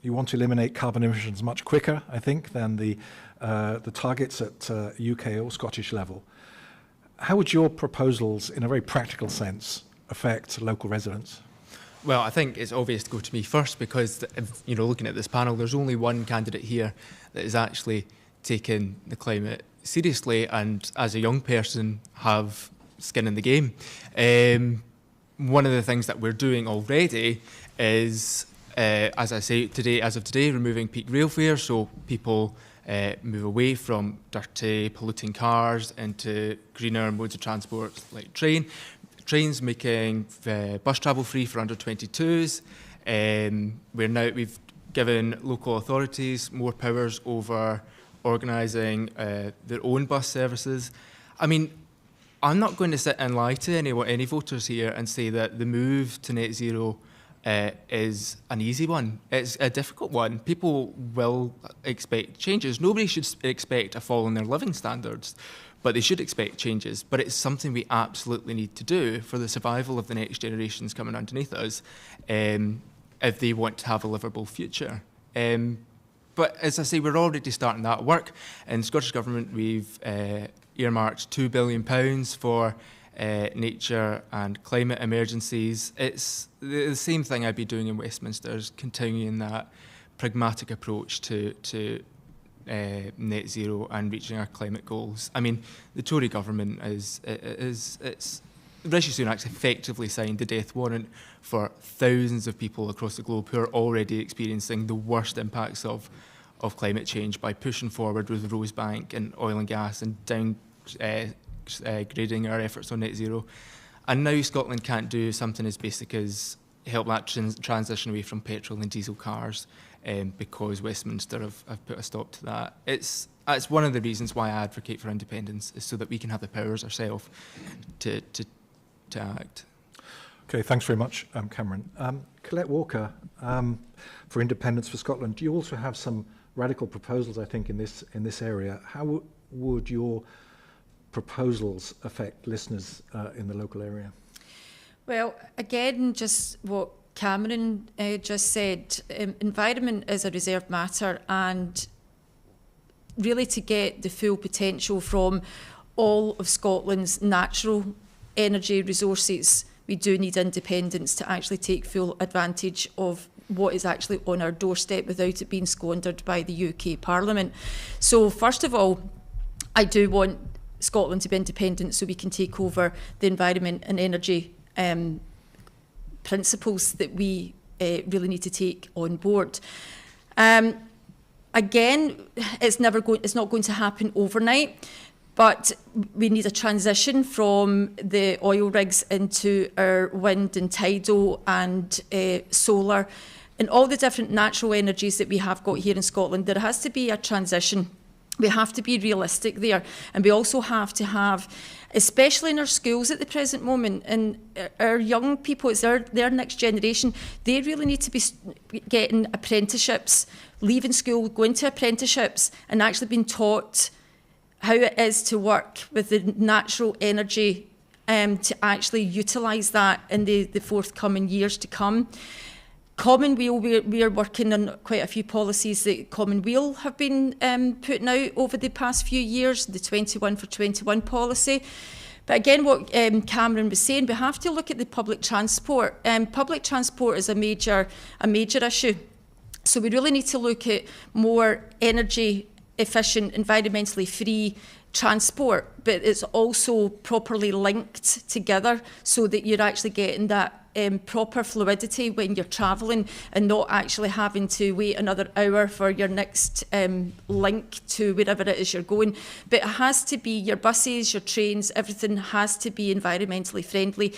You want to eliminate carbon emissions much quicker, I think, than the targets at UK or Scottish level. How would your proposals, in a very practical sense, affect local residents? Well, I think it's obvious to go to me first because, looking at this panel, there's only one candidate here that is actually taking the climate seriously and, as a young person, have skin in the game. One of the things that we're doing already is, as of today, removing peak rail fares, so people move away from dirty, polluting cars into greener modes of transport like trains, making bus travel free for under 22s. We've given local authorities more powers over organising their own bus services. I mean, I'm not going to sit and lie to any voters here and say that the move to net zero is an easy one. It's a difficult one. People will expect changes. Nobody should expect a fall in their living standards, but they should expect changes. But it's something we absolutely need to do for the survival of the next generations coming underneath us, if they want to have a livable future. But as I say, we're already starting that work. In the Scottish Government, we've earmarked £2 billion for nature and climate emergencies. It's the same thing I'd be doing in Westminster, is continuing that pragmatic approach to net zero and reaching our climate goals. I mean, the Tory government Rishi Sunak's effectively signed the death warrant for thousands of people across the globe who are already experiencing the worst impacts of climate change by pushing forward with Rosebank and oil and gas and downgrading our efforts on net zero. And now Scotland can't do something as basic as help that transition away from petrol and diesel cars because Westminster have put a stop to that. It's one of the reasons why I advocate for independence, is so that we can have the powers ourselves to act. Okay, thanks very much, Cameron. Colette Walker, for Independence for Scotland, you also have some radical proposals, I think, in this area. How would your proposals affect listeners in the local area? Well, again, just what Cameron just said, environment is a reserved matter, and really to get the full potential from all of Scotland's natural energy resources, we do need independence to actually take full advantage of what is actually on our doorstep without it being squandered by the UK Parliament. So first of all, I do want Scotland to be independent so we can take over the environment and energy principles that we really need to take on board. Again, it's not going to happen overnight, but we need a transition from the oil rigs into our wind and tidal and solar and all the different natural energies that we have got here in Scotland. There has to be a transition. We have to be realistic there, and we also have to have, especially in our schools at the present moment, and our young people, it's their next generation, they really need to be getting apprenticeships, leaving school, going to apprenticeships, and actually being taught how it is to work with the natural energy to actually utilise that in the forthcoming years to come. Commonweal, we are working on quite a few policies that Commonweal have been putting out over the past few years, the 21 for 21 policy. But again, what Cameron was saying, we have to look at the public transport. Public transport is a major issue. So we really need to look at more energy efficient, environmentally free transport, but it's also properly linked together so that you're actually getting that proper fluidity when you're travelling and not actually having to wait another hour for your next link to wherever it is you're going. But it has to be your buses, your trains, everything has to be environmentally friendly.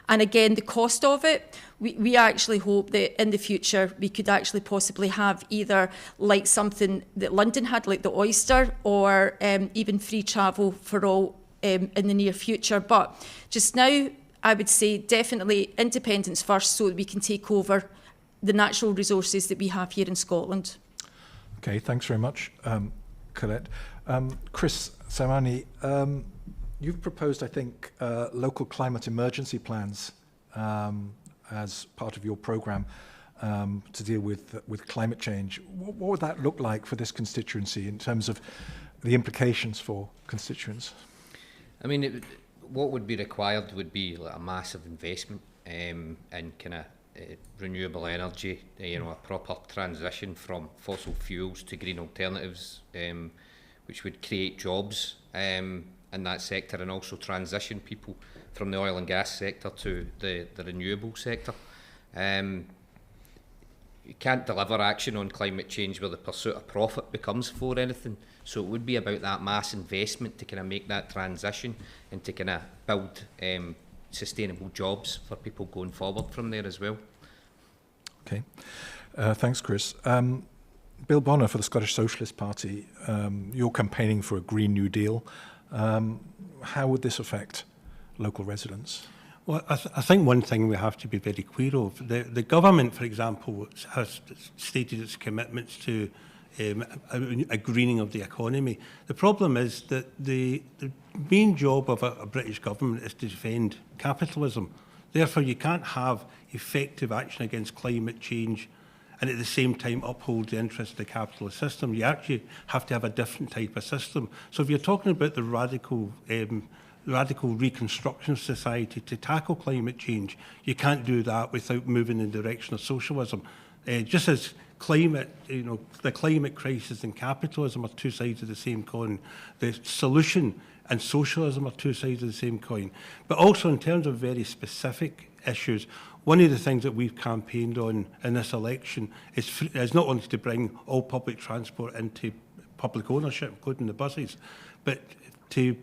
And again, the cost of it, we actually hope that in the future we could actually possibly have either like something that London had, like the Oyster, or even free travel for all in the near future. But just now, I would say definitely independence first so that we can take over the natural resources that we have here in Scotland. Okay, thanks very much, Colette. Chris Samani, you've proposed, I think, local climate emergency plans as part of your programme to deal with climate change. What would that look like for this constituency in terms of the implications for constituents? I mean, what would be required would be like a massive investment in kind of renewable energy, a proper transition from fossil fuels to green alternatives, which would create jobs in that sector and also transition people from the oil and gas sector to the renewable sector. You can't deliver action on climate change where the pursuit of profit becomes for anything. So it would be about that mass investment to kind of make that transition and to kind of build sustainable jobs for people going forward from there as well. Okay, thanks, Chris. Bill Bonner for the Scottish Socialist Party, you're campaigning for a Green New Deal. How would this affect local residents? Well, I think one thing we have to be very clear of, the government, for example, has stated its commitments to a greening of the economy. The problem is that the main job of a British government is to defend capitalism. Therefore, you can't have effective action against climate change and at the same time uphold the interests of the capitalist system. You actually have to have a different type of system. So if you're talking about the radical reconstruction of society to tackle climate change, you can't do that without moving in the direction of socialism. Just as climate, the climate crisis and capitalism are two sides of the same coin, the solution and socialism are two sides of the same coin. But also in terms of very specific issues, one of the things that we've campaigned on in this election is not only to bring all public transport into public ownership, including the buses, but to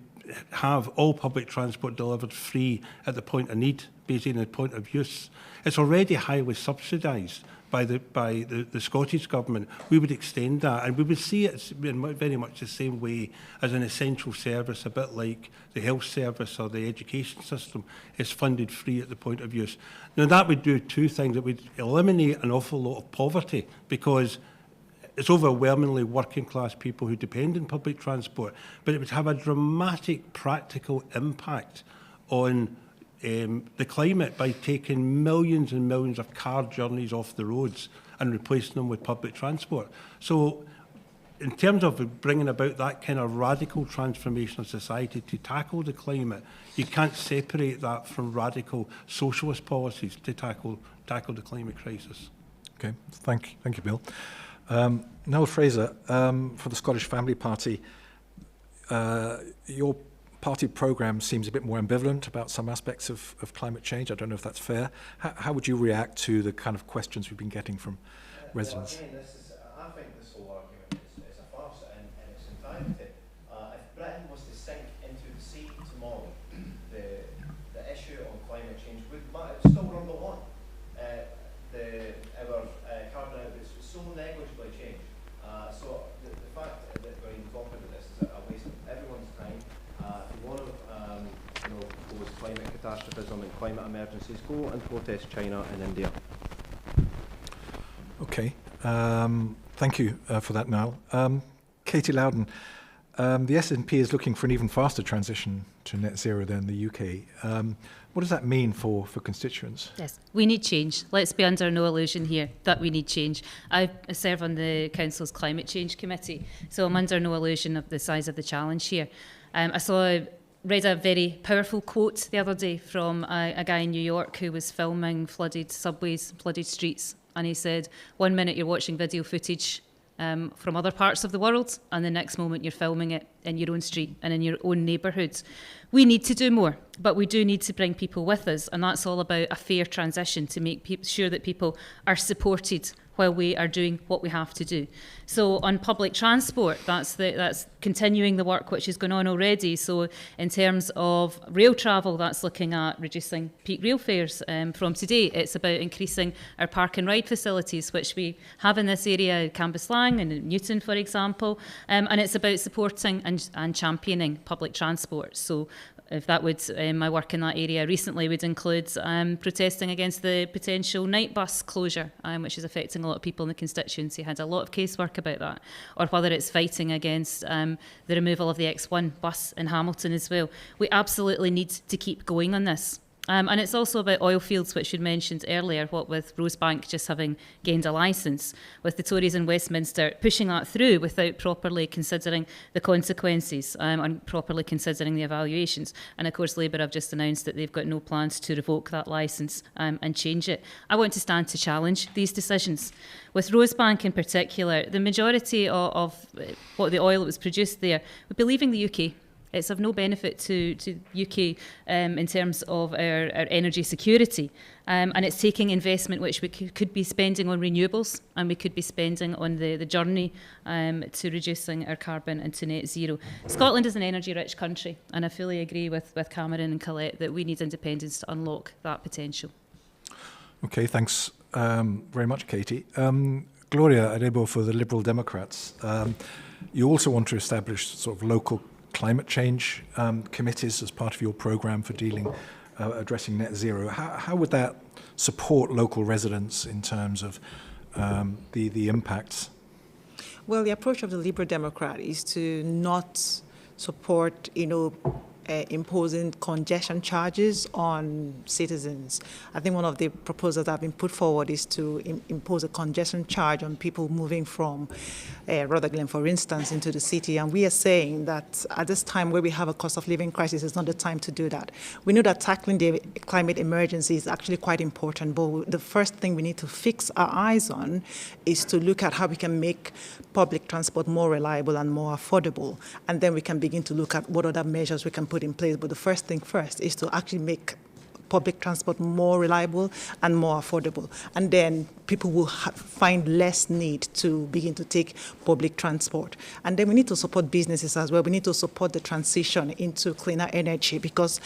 have all public transport delivered free at the point of need, basically the point of use. It's already highly subsidised by the Scottish Government, we would extend that, and we would see it in very much the same way as an essential service, a bit like the health service or the education system is funded free at the point of use. Now that would do two things. It would eliminate an awful lot of poverty, because it's overwhelmingly working class people who depend on public transport, but it would have a dramatic practical impact on the climate by taking millions and millions of car journeys off the roads and replacing them with public transport. So in terms of bringing about that kind of radical transformation of society to tackle the climate, you can't separate that from radical socialist policies to tackle the climate crisis. Okay, thank you, Bill. Noel Fraser, for the Scottish Family Party, your party programme seems a bit more ambivalent about some aspects of climate change. I don't know if that's fair. How would you react to the kind of questions we've been getting from residents? Well, again, I think this whole argument is a farce in its entirety. If Britain was to sink into the sea tomorrow, the issue on climate change would still number one. Our carbon outputs would so negligibly change. So the fact that we're even talking about this is a waste of everyone's time. If you want to oppose climate catastrophism and climate emergencies, go and protest China and India. Okay, thank you for that, Niall. Katie Loudon, the SNP is looking for an even faster transition to net zero than the UK. What does that mean for constituents? Yes, we need change. Let's be under no illusion here that we need change. I serve on the Council's Climate Change Committee, so I'm under no illusion of the size of the challenge here. I read a very powerful quote the other day from a guy in New York who was filming flooded subways, flooded streets, and he said, 1 minute you're watching video footage from other parts of the world, and the next moment you're filming it in your own street and in your own neighbourhood. We need to do more, but we do need to bring people with us, and that's all about a fair transition to make sure that people are supported while we are doing what we have to do. So on public transport, that's continuing the work which is going on already. So in terms of rail travel, that's looking at reducing peak rail fares from today. It's about increasing our park and ride facilities, which we have in this area, Cambuslang and Newton, for example. And it's about supporting and championing public transport. So if that would, my work in that area recently would include protesting against the potential night bus closure, which is affecting a lot of people in the constituency. Had a lot of casework about that. Or whether it's fighting against the removal of the X1 bus in Hamilton as well. We absolutely need to keep going on this. And it's also about oil fields, which you mentioned earlier, what with Rosebank just having gained a licence, with the Tories in Westminster pushing that through without properly considering the consequences and properly considering the evaluations. And of course, Labour have just announced that they've got no plans to revoke that licence and change it. I want to stand to challenge these decisions. With Rosebank in particular, the majority of what the oil that was produced there would be leaving the UK. It's of no benefit to UK in terms of our energy security. And it's taking investment which we could be spending on renewables, and we could be spending on the journey to reducing our carbon and to net zero. Scotland is an energy-rich country, and I fully agree with Cameron and Colette that we need independence to unlock that potential. Okay, thanks very much, Katie. Gloria Arebo for the Liberal Democrats. You also want to establish sort of local climate change committees as part of your programme for addressing net zero. How would that support local residents in terms of the impacts? Well, the approach of the Liberal Democrat is to not support, imposing congestion charges on citizens. I think one of the proposals that have been put forward is to impose a congestion charge on people moving from Rutherglen, for instance, into the city. And we are saying that at this time where we have a cost of living crisis, it's not the time to do that. We know that tackling the climate emergency is actually quite important, but the first thing we need to fix our eyes on is to look at how we can make public transport more reliable and more affordable. And then we can begin to look at what other measures we can put in place. But the first thing first is to actually make public transport more reliable and more affordable. And then people will find less need to begin to take public transport. And then we need to support businesses as well. We need to support the transition into cleaner energy, because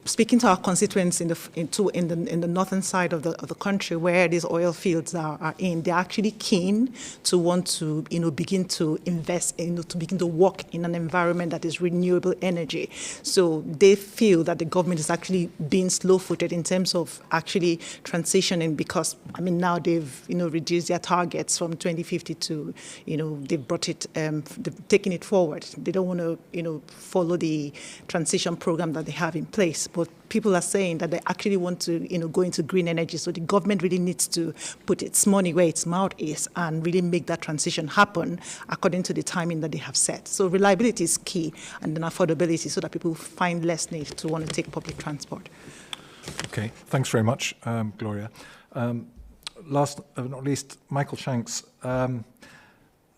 speaking to our constituents in the northern side of the country where these oil fields are in, they're actually keen to want to begin to invest to begin to work in an environment that is renewable energy. So they feel that the government is actually being slow-footed in terms of actually transitioning, because now they've reduced their targets from 2050 to they've brought it, they've taken it forward. They don't want to follow the transition program that they have in place. But people are saying that they actually want to go into green energy. So the government really needs to put its money where its mouth is and really make that transition happen according to the timing that they have set. So reliability is key, and then affordability, so that people find less need to want to take public transport. Okay, thanks very much, Gloria. Last but not least, Michael Shanks.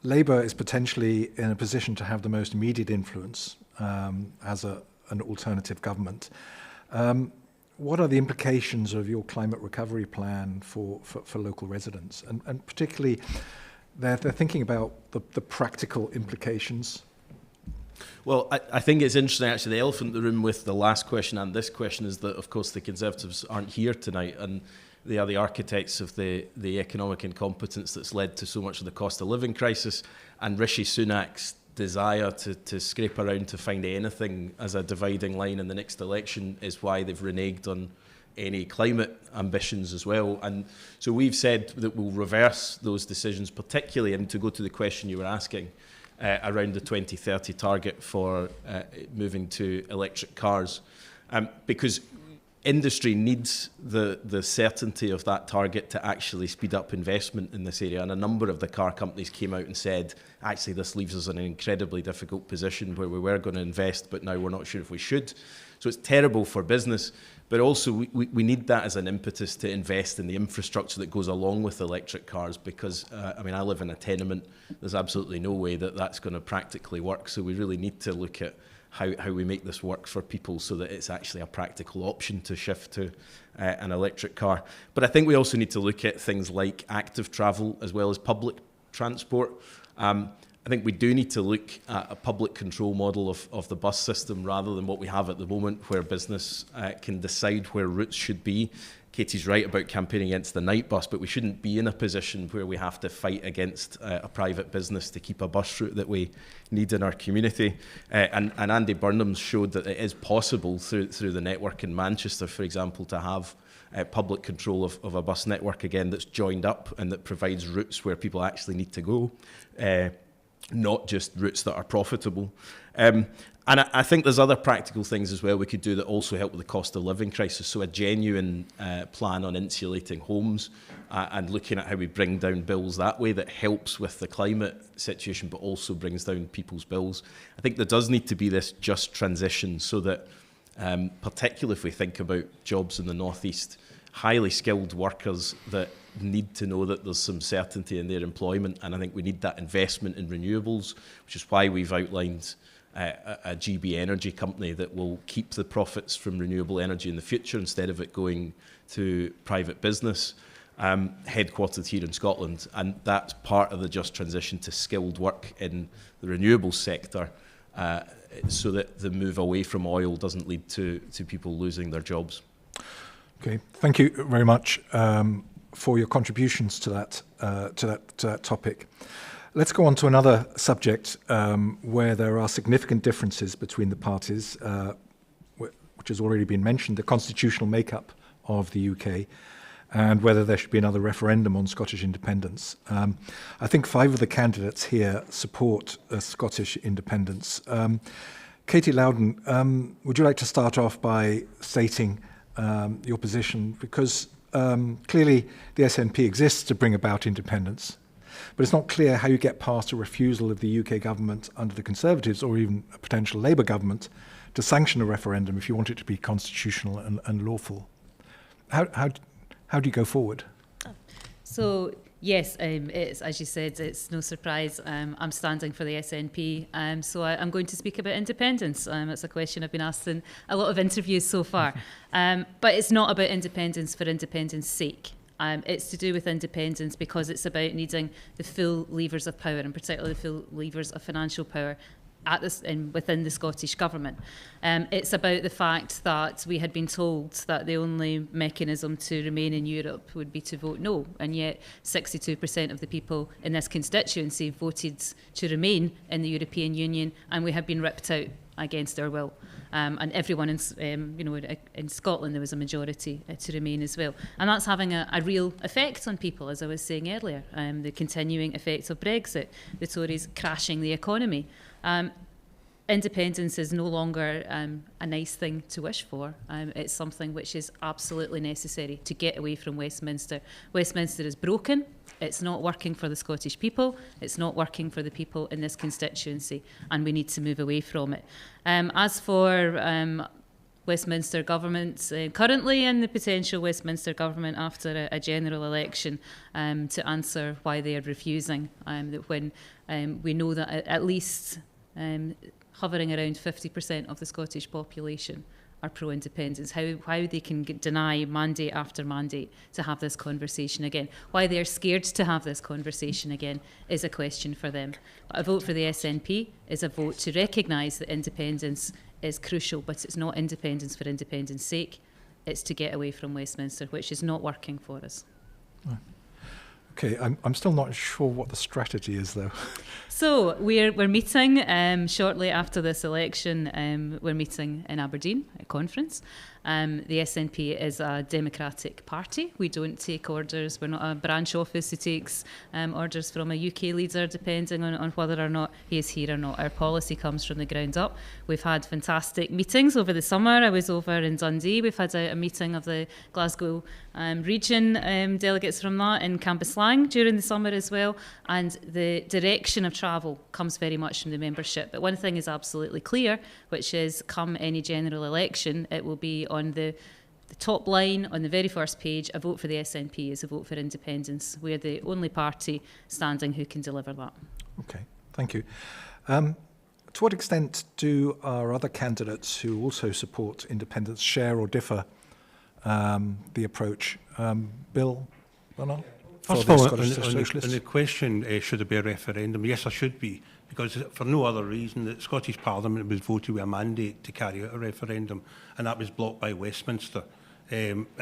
Labour is potentially in a position to have the most immediate influence as an alternative government. What are the implications of your climate recovery plan for local residents? And particularly, they're thinking about the practical implications. Well, I think it's interesting, actually, the elephant in the room with the last question and this question is that, of course, the Conservatives aren't here tonight, and they are the architects of the economic incompetence that's led to so much of the cost of living crisis, and Rishi Sunak's desire to scrape around to find anything as a dividing line in the next election is why they've reneged on any climate ambitions as well. And so we've said that we'll reverse those decisions, particularly, and to go to the question you were asking, around the 2030 target for moving to electric cars, because industry needs the certainty of that target to actually speed up investment in this area. And a number of the car companies came out and said, actually, this leaves us in an incredibly difficult position where we were going to invest, but now we're not sure if we should. So it's terrible for business, but also we need that as an impetus to invest in the infrastructure that goes along with electric cars, because, I live in a tenement. There's absolutely no way that that's going to practically work. So we really need to look at how we make this work for people so that it's actually a practical option to shift to an electric car. But I think we also need to look at things like active travel as well as public transport. I think we do need to look at a public control model of the bus system rather than what we have at the moment, where business can decide where routes should be. Katie's right about campaigning against the night bus, but we shouldn't be in a position where we have to fight against a private business to keep a bus route that we need in our community. And Andy Burnham's showed that it is possible through the network in Manchester, for example, to have public control of a bus network again that's joined up and that provides routes where people actually need to go, not just routes that are profitable. And I think there's other practical things as well we could do that also help with the cost of living crisis. So a genuine plan on insulating homes and looking at how we bring down bills that way that helps with the climate situation but also brings down people's bills. I think there does need to be this just transition so that, particularly if we think about jobs in the northeast, highly skilled workers that need to know that there's some certainty in their employment, and I think we need that investment in renewables, which is why we've outlined a GB energy company that will keep the profits from renewable energy in the future instead of it going to private business, headquartered here in Scotland. And that's part of the just transition to skilled work in the renewables sector, so that the move away from oil doesn't lead to people losing their jobs. Okay, thank you very much for your contributions to that topic. Let's go on to another subject where there are significant differences between the parties, which has already been mentioned, the constitutional makeup of the UK, and whether there should be another referendum on Scottish independence. I think 5 of the candidates here support Scottish independence. Katie Loudon, would you like to start off by stating your position? Because clearly the SNP exists to bring about independence, but it's not clear how you get past a refusal of the UK government under the Conservatives or even a potential Labour government to sanction a referendum if you want it to be constitutional and lawful. How do you go forward? So yes, it's, as you said, it's no surprise. I'm standing for the SNP, so I'm going to speak about independence. It's a question I've been asked in a lot of interviews so far. But it's not about independence for independence sake. It's to do with independence because it's about needing the full levers of power, and particularly the full levers of financial power, within the Scottish Government. It's about the fact that we had been told that the only mechanism to remain in Europe would be to vote no, and yet 62% of the people in this constituency voted to remain in the European Union, and we have been ripped out against our will. And everyone in Scotland, there was a majority to remain as well. And that's having a real effect on people, as I was saying earlier. The continuing effects of Brexit, the Tories crashing the economy. Independence is no longer a nice thing to wish for. It's something which is absolutely necessary to get away from Westminster. Westminster is broken. It's not working for the Scottish people. It's not working for the people in this constituency, and we need to move away from it. As for Westminster government currently and the potential Westminster government after a general election, to answer why they are refusing, that when we know that at least hovering around 50% of the Scottish population are pro-independence, how they can deny mandate after mandate to have this conversation again. Why they're scared to have this conversation again is a question for them. But a vote for the SNP is a vote to recognise that independence is crucial, but it's not independence for independence sake. It's to get away from Westminster, which is not working for us. Right. Okay, I'm still not sure what the strategy is, though. So we're meeting shortly after this election. We're meeting in Aberdeen, a conference. The SNP is a democratic party. We don't take orders. We're not a branch office who takes orders from a UK leader, depending on whether or not he is here or not. Our policy comes from the ground up. We've had fantastic meetings over the summer. I was over in Dundee. We've had a meeting of the Glasgow region delegates from that in Cambuslang during the summer as well. And the direction of travel comes very much from the membership. But one thing is absolutely clear, which is come any general election, it will be on the top line, on the very first page, a vote for the SNP is a vote for independence. We're the only party standing who can deliver that. Okay, thank you. To what extent do our other candidates who also support independence share or differ the approach? Bill Bernal? First of all, on the question, should there be a referendum? Yes, there should be, because for no other reason that Scottish Parliament was voted with a mandate to carry out a referendum, and that was blocked by Westminster,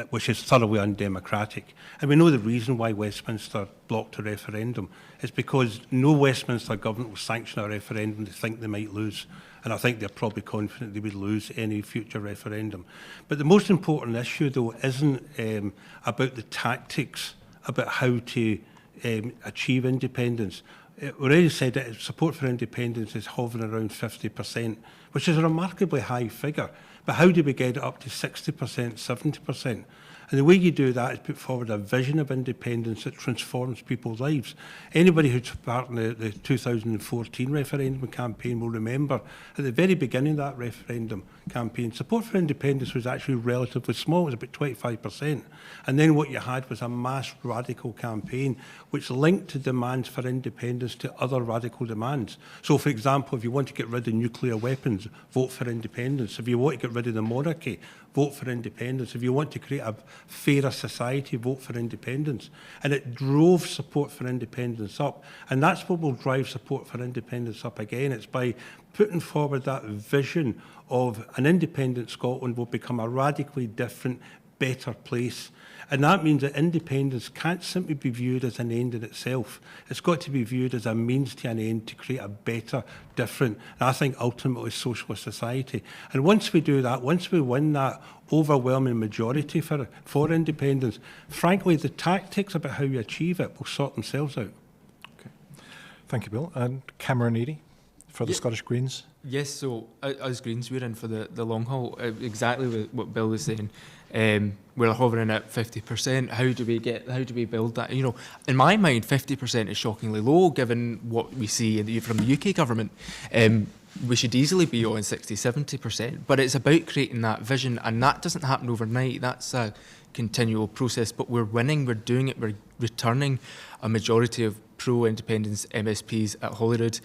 which is thoroughly undemocratic. And we know the reason why Westminster blocked a referendum. It's because no Westminster government will sanction a referendum they think they might lose. And I think they're probably confident they would lose any future referendum. But the most important issue, though, isn't about the tactics about how to achieve independence. We already said that support for independence is hovering around 50%, which is a remarkably high figure. But how do we get it up to 60%, 70%? And the way you do that is put forward a vision of independence that transforms people's lives. Anybody who took part in the 2014 referendum campaign will remember at the very beginning of that referendum campaign, support for independence was actually relatively small. It was about 25%. And then what you had was a mass radical campaign which linked the demands for independence to other radical demands. So, for example, if you want to get rid of nuclear weapons, vote for independence. If you want to get rid of the monarchy, vote for independence. If you want to create a fairer society, vote for independence. And it drove support for independence up. And that's what will drive support for independence up again. It's by putting forward that vision of an independent Scotland will become a radically different, better place. And that means that independence can't simply be viewed as an end in itself. It's got to be viewed as a means to an end to create a better, different, and I think ultimately socialist society. And once we do that, once we win that overwhelming majority for independence, frankly, the tactics about how you achieve it will sort themselves out. Okay. Thank you, Bill. And Cameron Eadie for the Scottish Greens. Yes, so as Greens, we're in for the long haul. Exactly what Bill was saying. We're hovering at 50%. How do we build that? You know, in my mind, 50% is shockingly low given what we see from the UK government. We should easily be on 60-70%, but it's about creating that vision, and that doesn't happen overnight. That's a continual process, but we're winning, we're doing it, we're returning a majority of pro-independence MSPs at Holyrood.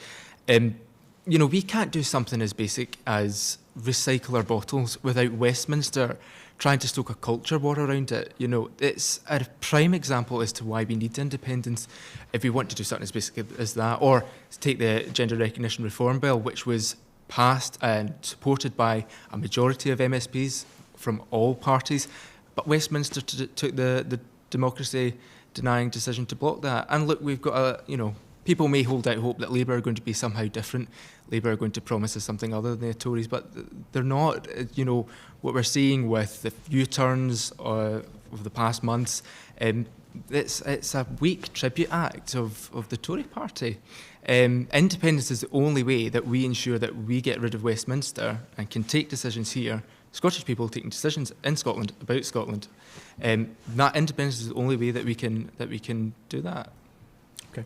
You know, we can't do something as basic as recycle our bottles without Westminster trying to stoke a culture war around it. You know, it's a prime example as to why we need independence if we want to do something as basic as that. Or take the Gender Recognition Reform Bill, which was passed and supported by a majority of MSPs from all parties, but Westminster took the democracy-denying decision to block that. And look, we've got people may hold out hope that Labour are going to be somehow different. Labour are going to promise us something other than the Tories, but they're not. You know, what we're seeing with the U-turns of the past months, it's a weak tribute act of the Tory party. Independence is the only way that we ensure that we get rid of Westminster and can take decisions here. Scottish people taking decisions in Scotland about Scotland. That independence is the only way that we can do that. Okay.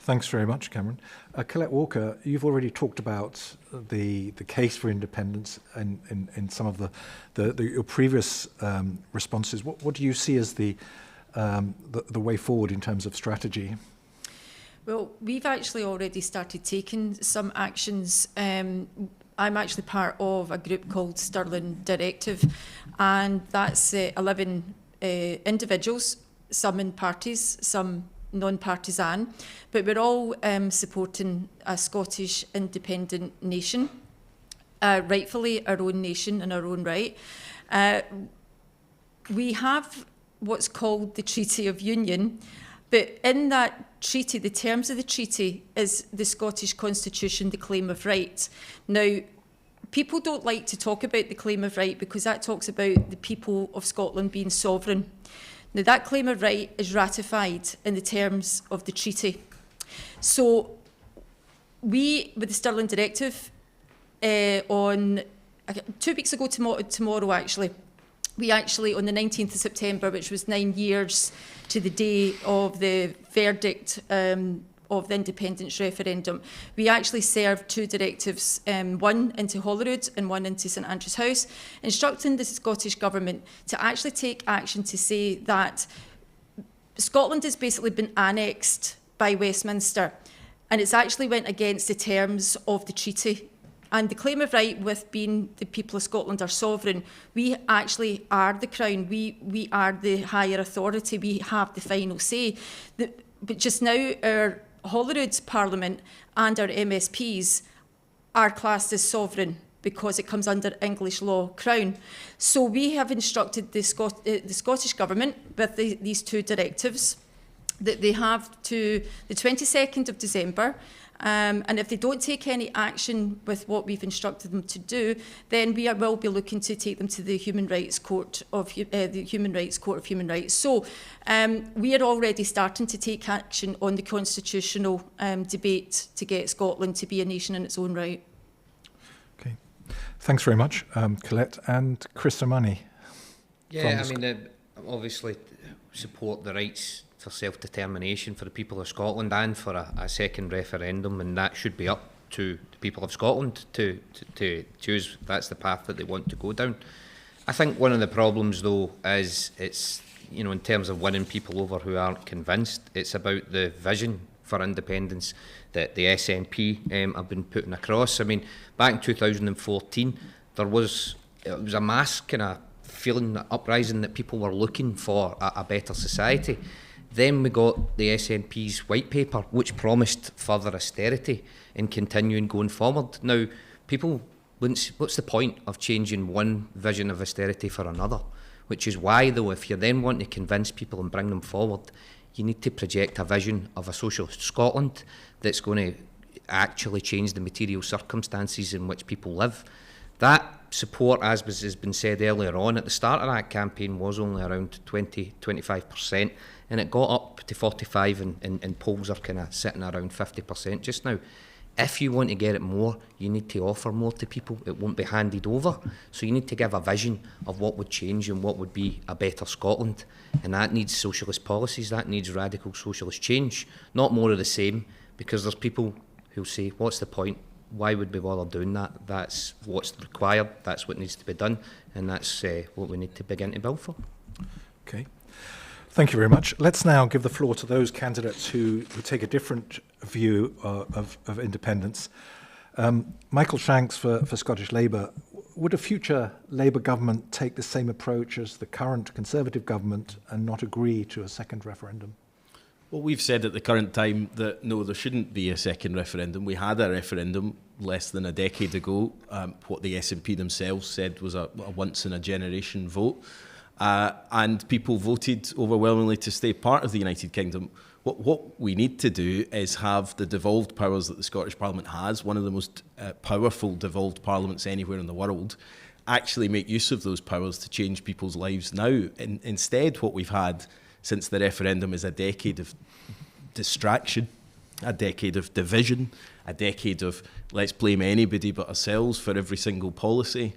Thanks very much, Cameron. Colette Walker, you've already talked about the case for independence in some of your previous responses. What do you see as the way forward in terms of strategy? Well, we've actually already started taking some actions. I'm actually part of a group called Stirling Directive, and that's 11 individuals, some in parties, some non-partisan, but we're all supporting a Scottish independent nation, rightfully our own nation in our own right. We have what's called the Treaty of Union, but in that treaty, the terms of the treaty is the Scottish Constitution, the claim of right. Now, people don't like to talk about the claim of right because that talks about the people of Scotland being sovereign. Now, that claim of right is ratified in the terms of the treaty. So we, with the Stirling Directive, on 2 weeks ago tomorrow actually, we actually, on the 19th of September, which was 9 years to the day of the verdict of the independence referendum, we actually served 2 directives, one into Holyrood and one into St Andrew's House, instructing the Scottish Government to actually take action to say that Scotland has basically been annexed by Westminster, and it's actually went against the terms of the treaty. And the claim of right with being the people of Scotland are sovereign, we actually are the Crown, we are the higher authority, we have the final say. But just now our Holyrood's Parliament and our MSPs are classed as sovereign because it comes under English law Crown. So we have instructed the Scottish Government with these 2 directives that they have to the 22nd of December, and if they don't take any action with what we've instructed them to do, then we will be looking to take them to the Human Rights Court of Human Rights. So we are already starting to take action on the constitutional debate to get Scotland to be a nation in its own right. Okay, thanks very much, Colette and Chris O'Mahony. Yeah, I mean, obviously support the rights for self-determination for the people of Scotland and for a second referendum, and that should be up to the people of Scotland to choose if that's the path that they want to go down. I think one of the problems, though, is it's, you know, in terms of winning people over who aren't convinced, it's about the vision for independence that the SNP have been putting across. I mean, back in 2014, it was a mass kind of feeling, uprising that people were looking for a better society. Then we got the SNP's white paper, which promised further austerity and continuing going forward. Now, people, what's the point of changing one vision of austerity for another? Which is why, though, if you then want to convince people and bring them forward, you need to project a vision of a socialist Scotland that's going to actually change the material circumstances in which people live. That support, as has been said earlier on, at the start of that campaign was only around 20-25%, and it got up to 45%, and polls are kind of sitting around 50% just now. If you want to get it more, you need to offer more to people. It won't be handed over. So you need to give a vision of what would change and what would be a better Scotland. And that needs socialist policies, that needs radical socialist change, not more of the same, because there's people who'll say, what's the point? Why would we bother doing that? That's what's required, that's what needs to be done, and that's what we need to begin to build for. Okay. Thank you very much. Let's now give the floor to those candidates who take a different view of independence. Michael Shanks for Scottish Labour, would a future Labour government take the same approach as the current Conservative government and not agree to a second referendum? Well, we've said at the current time that no, there shouldn't be a second referendum. We had a referendum less than a decade ago. What the SNP themselves said was a once-in-a-generation vote. And people voted overwhelmingly to stay part of the United Kingdom. What we need to do is have the devolved powers that the Scottish Parliament has, one of the most powerful devolved parliaments anywhere in the world, actually make use of those powers to change people's lives now. Instead, what we've had since the referendum is a decade of distraction, a decade of division, a decade of let's blame anybody but ourselves for every single policy.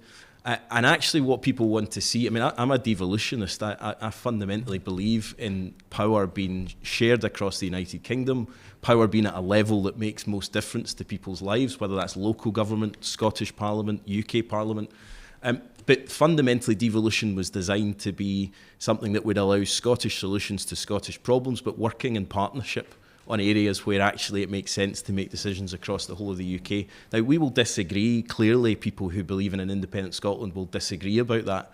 And actually what people want to see, I mean, I'm a devolutionist. I fundamentally believe in power being shared across the United Kingdom, power being at a level that makes most difference to people's lives, whether that's local government, Scottish Parliament, UK Parliament. But fundamentally, devolution was designed to be something that would allow Scottish solutions to Scottish problems, but working in partnership on areas where actually it makes sense to make decisions across the whole of the UK. Now, we will disagree. Clearly, people who believe in an independent Scotland will disagree about that.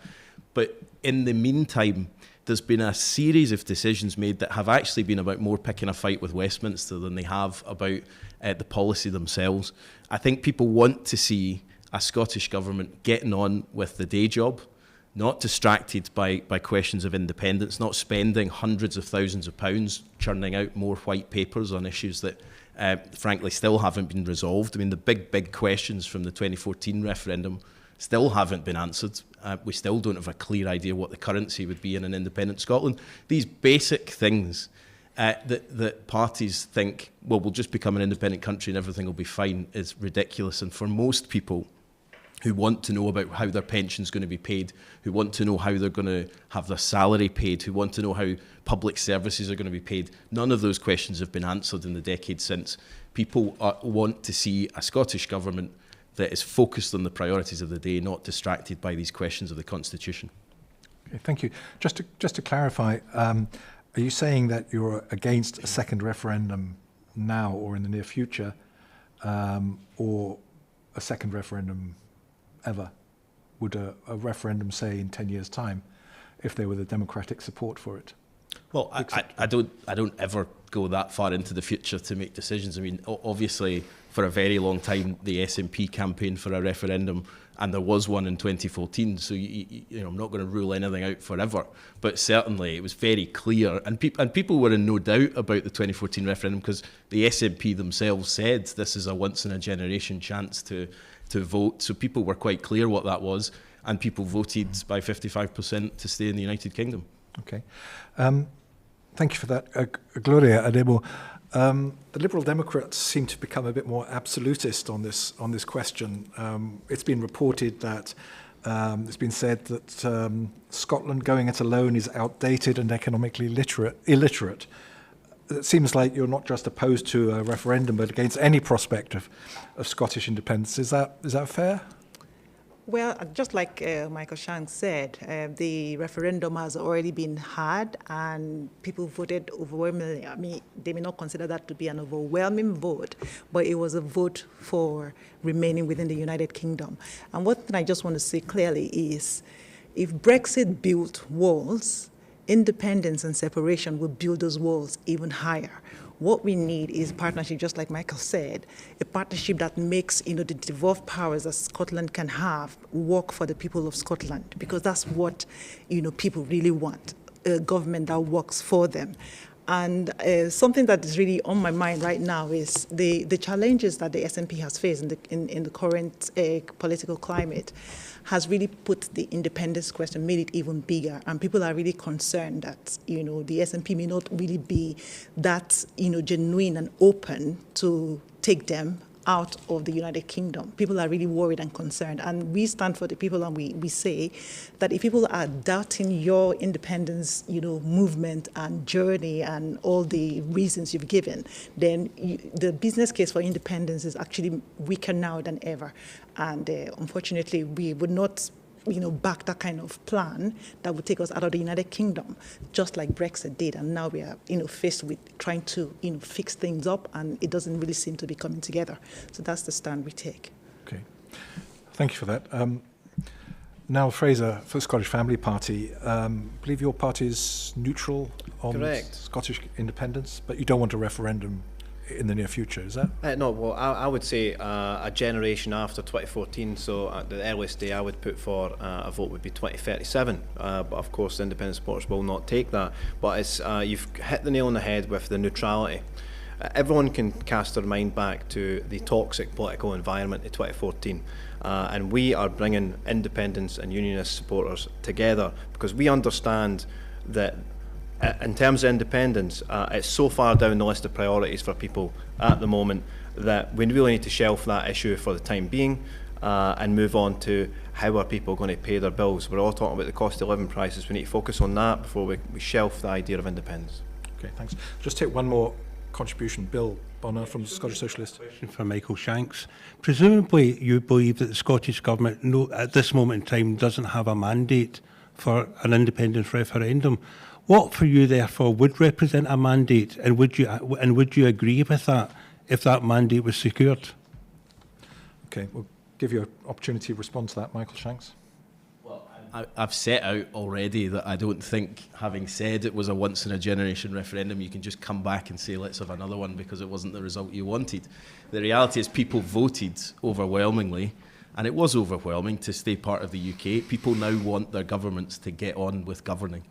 But in the meantime, there's been a series of decisions made that have actually been about more picking a fight with Westminster than they have about the policy themselves. I think people want to see a Scottish government getting on with the day job, not distracted by questions of independence, not spending hundreds of thousands of pounds churning out more white papers on issues that, frankly, still haven't been resolved. I mean, the big questions from the 2014 referendum still haven't been answered. We still don't have a clear idea what the currency would be in an independent Scotland. These basic things that parties think, well, we'll just become an independent country and everything will be fine, is ridiculous. And for most people who want to know about how their pension's going to be paid, who want to know how they're going to have their salary paid, who want to know how public services are going to be paid, none of those questions have been answered in the decade since. People want to see a Scottish government that is focused on the priorities of the day, not distracted by these questions of the Constitution. Okay, thank you. Just to clarify, are you saying that you're against a second referendum now or in the near future, or a second referendum ever? Would a referendum, say, in 10 years' time, if there were the democratic support for it? Well, I don't ever go that far into the future to make decisions. I mean, obviously, for a very long time, the SNP campaigned for a referendum, and there was one in 2014. So you know, I'm not going to rule anything out forever. But certainly, it was very clear, and people were in no doubt about the 2014 referendum because the SNP themselves said this is a once-in-a-generation chance to vote. So people were quite clear what that was, and people voted by 55% to stay in the United Kingdom. Okay. Thank you for that. Gloria Adebo, the Liberal Democrats seem to become a bit more absolutist on this question. It's been reported that it's been said that Scotland going it alone is outdated and economically illiterate. It seems like you're not just opposed to a referendum, but against any prospect of Scottish independence. Is that fair? Well, just like Michael Shank said, the referendum has already been had and people voted overwhelmingly. I mean, they may not consider that to be an overwhelming vote, but it was a vote for remaining within the United Kingdom. And one thing I just want to say clearly is, if Brexit built walls, independence and separation will build those walls even higher. What we need is partnership, just like Michael said, a partnership that makes the devolved powers that Scotland can have work for the people of Scotland, because that's what people really want, a government that works for them. And something that is really on my mind right now is the challenges that the SNP has faced in the current political climate has really put the independence question, made it even bigger. And people are really concerned that, the SNP may not really be that, genuine and open to take them out of the United Kingdom. People are really worried and concerned. And we stand for the people, and we say that if people are doubting your independence, movement and journey and all the reasons you've given, then the business case for independence is actually weaker now than ever. And unfortunately, we would not back that kind of plan that would take us out of the United Kingdom, just like Brexit did. And now we are, faced with trying to, fix things up, and it doesn't really seem to be coming together. So that's the stand we take. Okay. Thank you for that. Niall Fraser for the Scottish Family Party. I believe your party is neutral on Correct. Scottish independence, but you don't want a referendum in the near future, is that? No, well, I would say a generation after 2014, so at the earliest day I would put for a vote would be 2037, but of course the independent supporters will not take that. But it's, you've hit the nail on the head with the neutrality. Everyone can cast their mind back to the toxic political environment in 2014, and we are bringing independents and unionist supporters together because we understand that in terms of independence, it's so far down the list of priorities for people at the moment that we really need to shelf that issue for the time being and move on to how are people going to pay their bills. We're all talking about the cost of living prices. We need to focus on that before we shelf the idea of independence. Okay, thanks. Just take one more contribution. Bill Bonner from the Scottish Socialist. Question for Michael Shanks. Presumably you believe that the Scottish Government at this moment in time doesn't have a mandate for an independence referendum. What for you therefore would represent a mandate, and would you agree with that if that mandate was secured? Okay, we'll give you an opportunity to respond to that, Michael Shanks. Well, I've set out already that I don't think, having said it was a once-in-a-generation referendum, you can just come back and say, let's have another one because it wasn't the result you wanted. The reality is people voted overwhelmingly, and it was overwhelming to stay part of the UK. People now want their governments to get on with governing.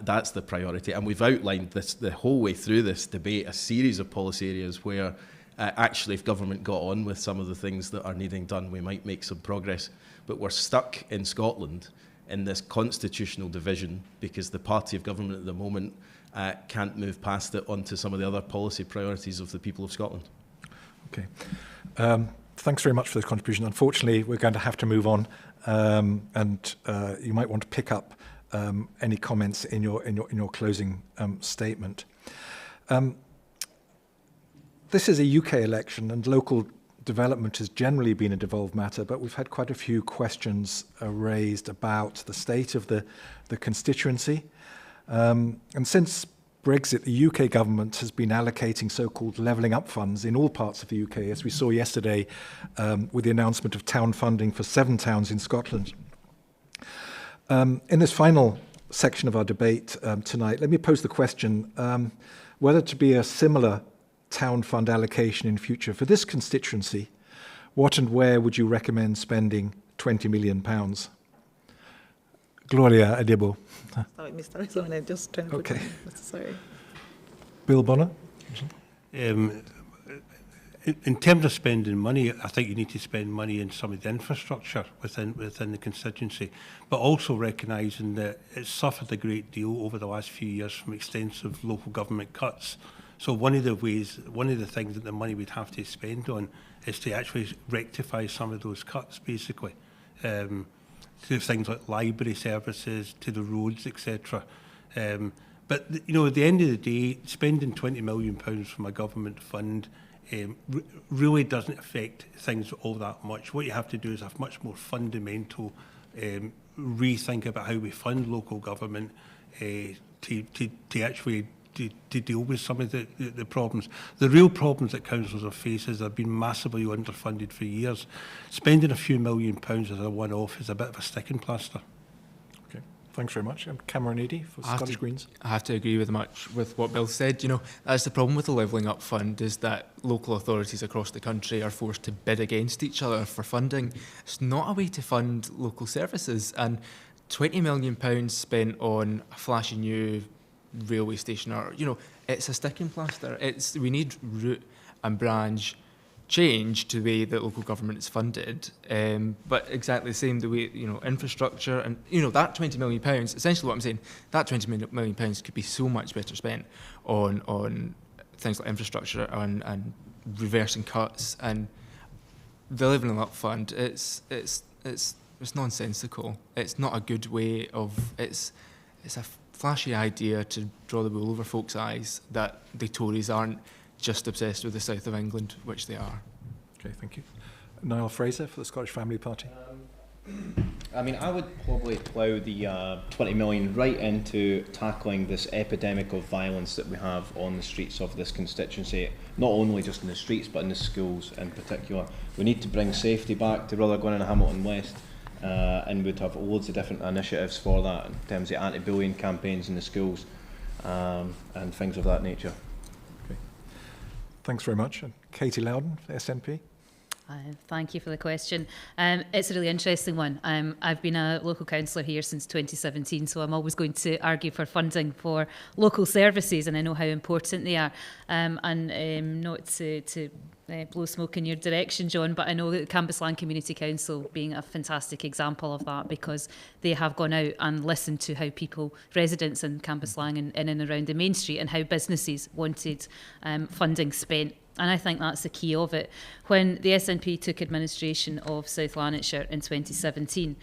That's the priority. And we've outlined this the whole way through this debate, a series of policy areas where actually if government got on with some of the things that are needing done, we might make some progress. But we're stuck in Scotland in this constitutional division because the party of government at the moment can't move past it onto some of the other policy priorities of the people of Scotland. Okay. Thanks very much for this contribution. Unfortunately, we're going to have to move on, and you might want to pick up any comments in your closing statement. This is a UK election, and local development has generally been a devolved matter, but we've had quite a few questions raised about the state of the constituency. And since Brexit, the UK government has been allocating so-called levelling up funds in all parts of the UK, as we saw yesterday with the announcement of town funding for 7 towns in Scotland. In this final section of our debate tonight, let me pose the question whether to be a similar town fund allocation in future for this constituency, what and where would you recommend spending £20 million? Gloria Adebo. Sorry, Mr. Arizona, I'm just trying to put Okay. Sorry. Bill Bonner. In terms of spending money, I think you need to spend money in some of the infrastructure within the constituency, but also recognising that it's suffered a great deal over the last few years from extensive local government cuts. So one of the things that the money we'd have to spend on is to actually rectify some of those cuts, basically, to things like library services, to the roads, etc. But you know, at the end of the day, spending £20 million from a government fund really doesn't affect things all that much. What you have to do is have much more fundamental rethink about how we fund local government to actually to deal with some of the problems. The real problems that councils have faced is they've been massively underfunded for years. Spending a few £1 million as a one-off is a bit of a sticking plaster. Okay, thanks very much. Cameron Eadie for Scottish Greens. I have to agree with much with what Bill said. You know, that's the problem with the Levelling Up Fund, is that local authorities across the country are forced to bid against each other for funding. It's not a way to fund local services, and £20 million spent on a flashy new railway station, or you know, it's a sticking plaster. We need root and branch change to the way that local government is funded, but exactly the same the way, you know, infrastructure, and you know, that £20 million, essentially what I'm saying, that £20 million could be so much better spent on things like infrastructure and reversing cuts. And the Levelling Up Fund, it's nonsensical. It's not a good way of, it's a flashy idea to draw the wool over folks' eyes that the Tories aren't just obsessed with the south of England, which they are. Okay, thank you. Niall Fraser for the Scottish Family Party. I mean, I would probably plough the 20 million right into tackling this epidemic of violence that we have on the streets of this constituency, not only just in the streets but in the schools in particular. We need to bring safety back to Rutherglen and Hamilton West. and would have loads of different initiatives for that in terms of anti-bullying campaigns in the schools and things of that nature. Okay. Thanks very much. And Katie Loudon, SNP. Thank you for the question. It's a really interesting one. I've been a local councillor here since 2017, so I'm always going to argue for funding for local services, and I know how important they are. Not to blow smoke in your direction, John, but I know that Cambuslang Community Council being a fantastic example of that, because they have gone out and listened to how people, residents in Cambuslang and in and around the main street, and how businesses wanted funding spent. And I think that's the key of it. When the SNP took administration of South Lanarkshire in 2017,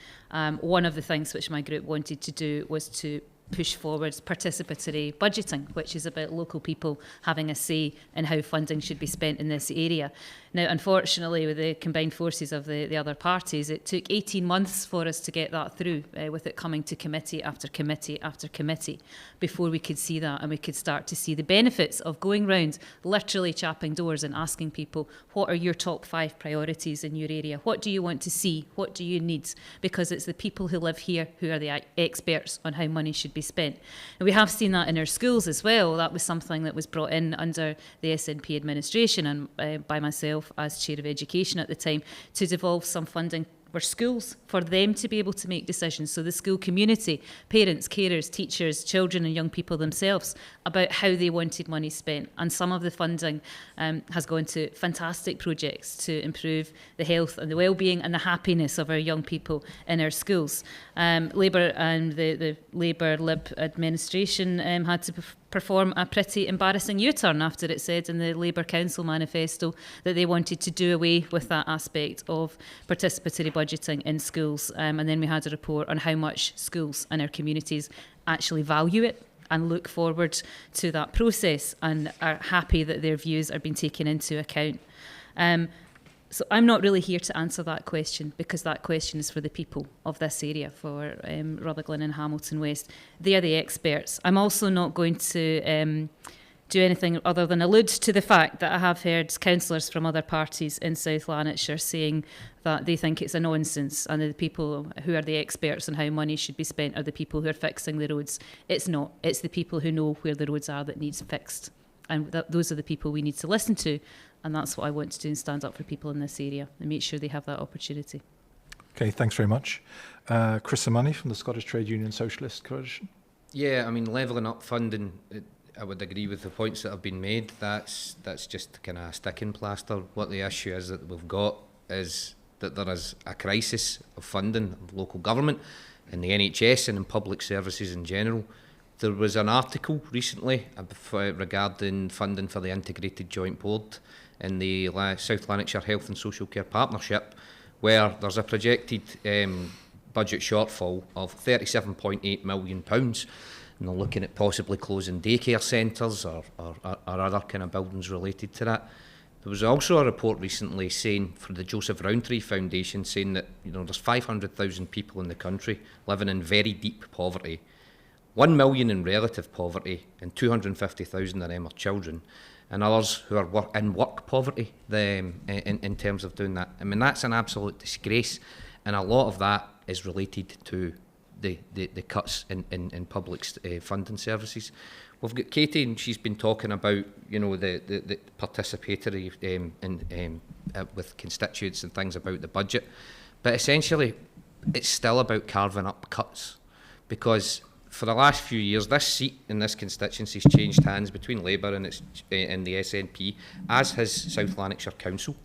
one of the things which my group wanted to do was to push forward participatory budgeting, which is about local people having a say in how funding should be spent in this area. Now, unfortunately, with the combined forces of the other parties, it took 18 months for us to get that through, with it coming to committee after committee after committee, before we could see that and we could start to see the benefits of going round, literally chapping doors and asking people, what are your top 5 priorities in your area? What do you want to see? What do you need? Because it's the people who live here who are the experts on how money should be spent. And we have seen that in our schools as well. That was something that was brought in under the SNP administration and by myself as Chair of Education at the time, to devolve some funding for schools, for them to be able to make decisions. So the school community, parents, carers, teachers, children and young people themselves, about how they wanted money spent. And some of the funding has gone to fantastic projects to improve the health and the well-being and the happiness of our young people in our schools. Labour and the Labour-Lib administration had to perform a pretty embarrassing U-turn after it said in the Labour Council manifesto that they wanted to do away with that aspect of participatory budgeting in schools. And then we had a report on how much schools and our communities actually value it and look forward to that process and are happy that their views are being taken into account. So I'm not really here to answer that question, because that question is for the people of this area, for Rutherglen and Hamilton West. They are the experts. I'm also not going to do anything other than allude to the fact that I have heard councillors from other parties in South Lanarkshire saying that they think it's a nonsense and the people who are the experts on how money should be spent are the people who are fixing the roads. It's not. It's the people who know where the roads are that needs fixed. And those are the people we need to listen to. And that's what I want to do, and stand up for people in this area and make sure they have that opportunity. Okay, thanks very much. Chris Simoney from the Scottish Trade Union Socialist Coalition. Yeah, I mean, levelling up funding, I would agree with the points that have been made. That's just kind of a sticking plaster. What the issue is that we've got is that there is a crisis of funding of local government in the NHS and in public services in general. There was an article recently regarding funding for the Integrated Joint Board in the South Lanarkshire Health and Social Care Partnership, where there's a projected budget shortfall of £37.8 million. And they're looking at possibly closing daycare centres or other kind of buildings related to that. There was also a report recently saying, for the Joseph Rowntree Foundation, saying that there's 500,000 people in the country living in very deep poverty. 1 million in relative poverty, and 250,000 of them are children, and others who are in work poverty in terms of doing that. I mean, that's an absolute disgrace, and a lot of that is related to the cuts in public funding services. We've got Katie, and she's been talking about the participatory with constituents and things about the budget, but essentially it's still about carving up cuts, because for the last few years, this seat in this constituency has changed hands between Labour and the SNP, as has South Lanarkshire Council.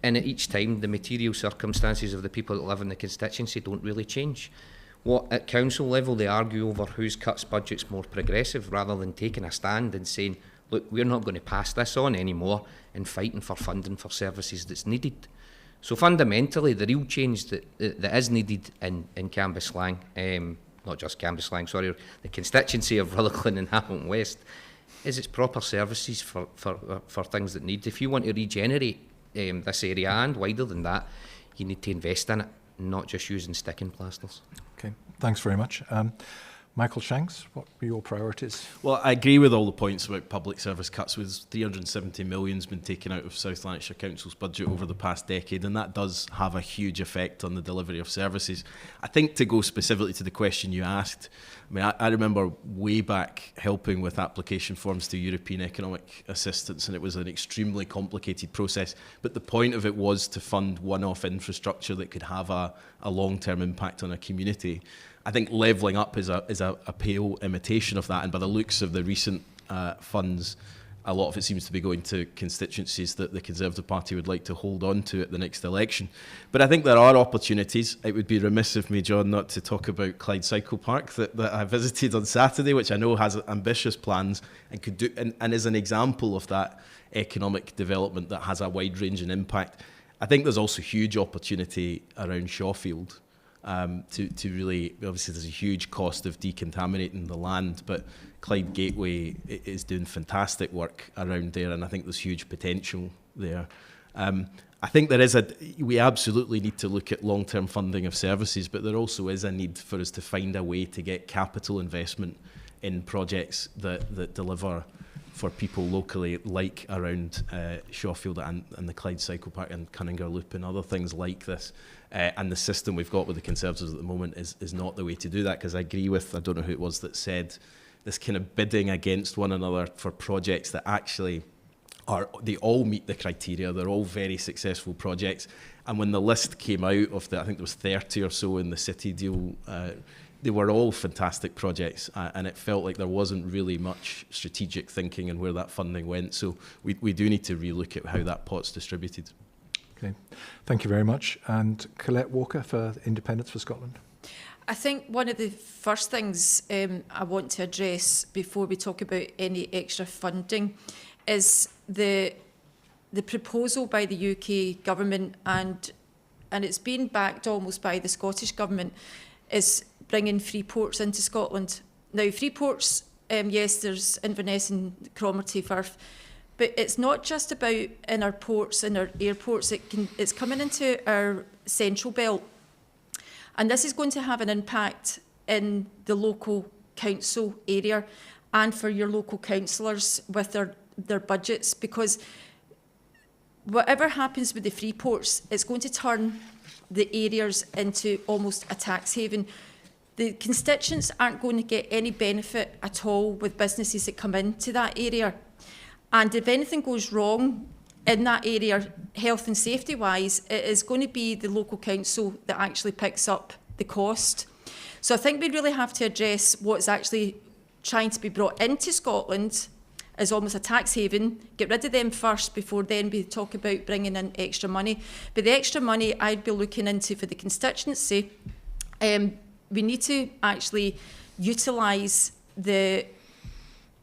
And at each time, the material circumstances of the people that live in the constituency don't really change. At council level, they argue over whose cuts budget's more progressive, rather than taking a stand and saying, look, we're not going to pass this on anymore, and fighting for funding for services that's needed. So fundamentally, the real change that is needed in Cambuslang, not just Cambuslang, sorry, the constituency of Rutherglen and Hamilton West, is its proper services for things that need. If you want to regenerate this area and wider than that, you need to invest in it, not just using sticking plasters. Okay, thanks very much. Michael Shanks, what were your priorities? Well, I agree with all the points about public service cuts. With 370 million has been taken out of South Lanarkshire Council's budget over the past decade, and that does have a huge effect on the delivery of services. I think to go specifically to the question you asked, I mean, I remember way back helping with application forms to European economic assistance, and it was an extremely complicated process. But the point of it was to fund one-off infrastructure that could have a long-term impact on a community. I think levelling up is a pale imitation of that, and by the looks of the recent funds, a lot of it seems to be going to constituencies that the Conservative Party would like to hold on to at the next election. But I think there are opportunities. It would be remiss of me, John, not to talk about Clyde Cycle Park that I visited on Saturday, which I know has ambitious plans and could do, and is an example of that economic development that has a wide range and impact. I think there's also huge opportunity around Shawfield. To really, obviously there's a huge cost of decontaminating the land, but Clyde Gateway is doing fantastic work around there, and I think there's huge potential there. I think we absolutely need to look at long-term funding of services, but there also is a need for us to find a way to get capital investment in projects that deliver for people locally, like around Shawfield and the Clyde Cycle Park and Cunningar Loop and other things like this. And the system we've got with the Conservatives at the moment is not the way to do that, because I agree with, I don't know who it was that said, this kind of bidding against one another for projects that actually they all meet the criteria, they're all very successful projects. And when the list came out of I think there was 30 or so in the City deal, they were all fantastic projects, and it felt like there wasn't really much strategic thinking in where that funding went. So we do need to relook at how that pot's distributed. Okay, thank you very much. And Colette Walker for Independence for Scotland. I think one of the first things I want to address before we talk about any extra funding is the proposal by the UK government, and it's been backed almost by the Scottish government, is bringing free ports into Scotland. Now, free ports, yes, there's Inverness and Cromarty, Firth, but it's not just about in our ports and our airports. It's coming into our central belt. And this is going to have an impact in the local council area and for your local councillors with their budgets, because whatever happens with the free ports, it's going to turn the areas into almost a tax haven. The constituents aren't going to get any benefit at all with businesses that come into that area. And if anything goes wrong in that area, health and safety wise, it is going to be the local council that actually picks up the cost. So I think we really have to address what's actually trying to be brought into Scotland as almost a tax haven, get rid of them first before then we talk about bringing in extra money. But the extra money I'd be looking into for the constituency, we need to actually utilise the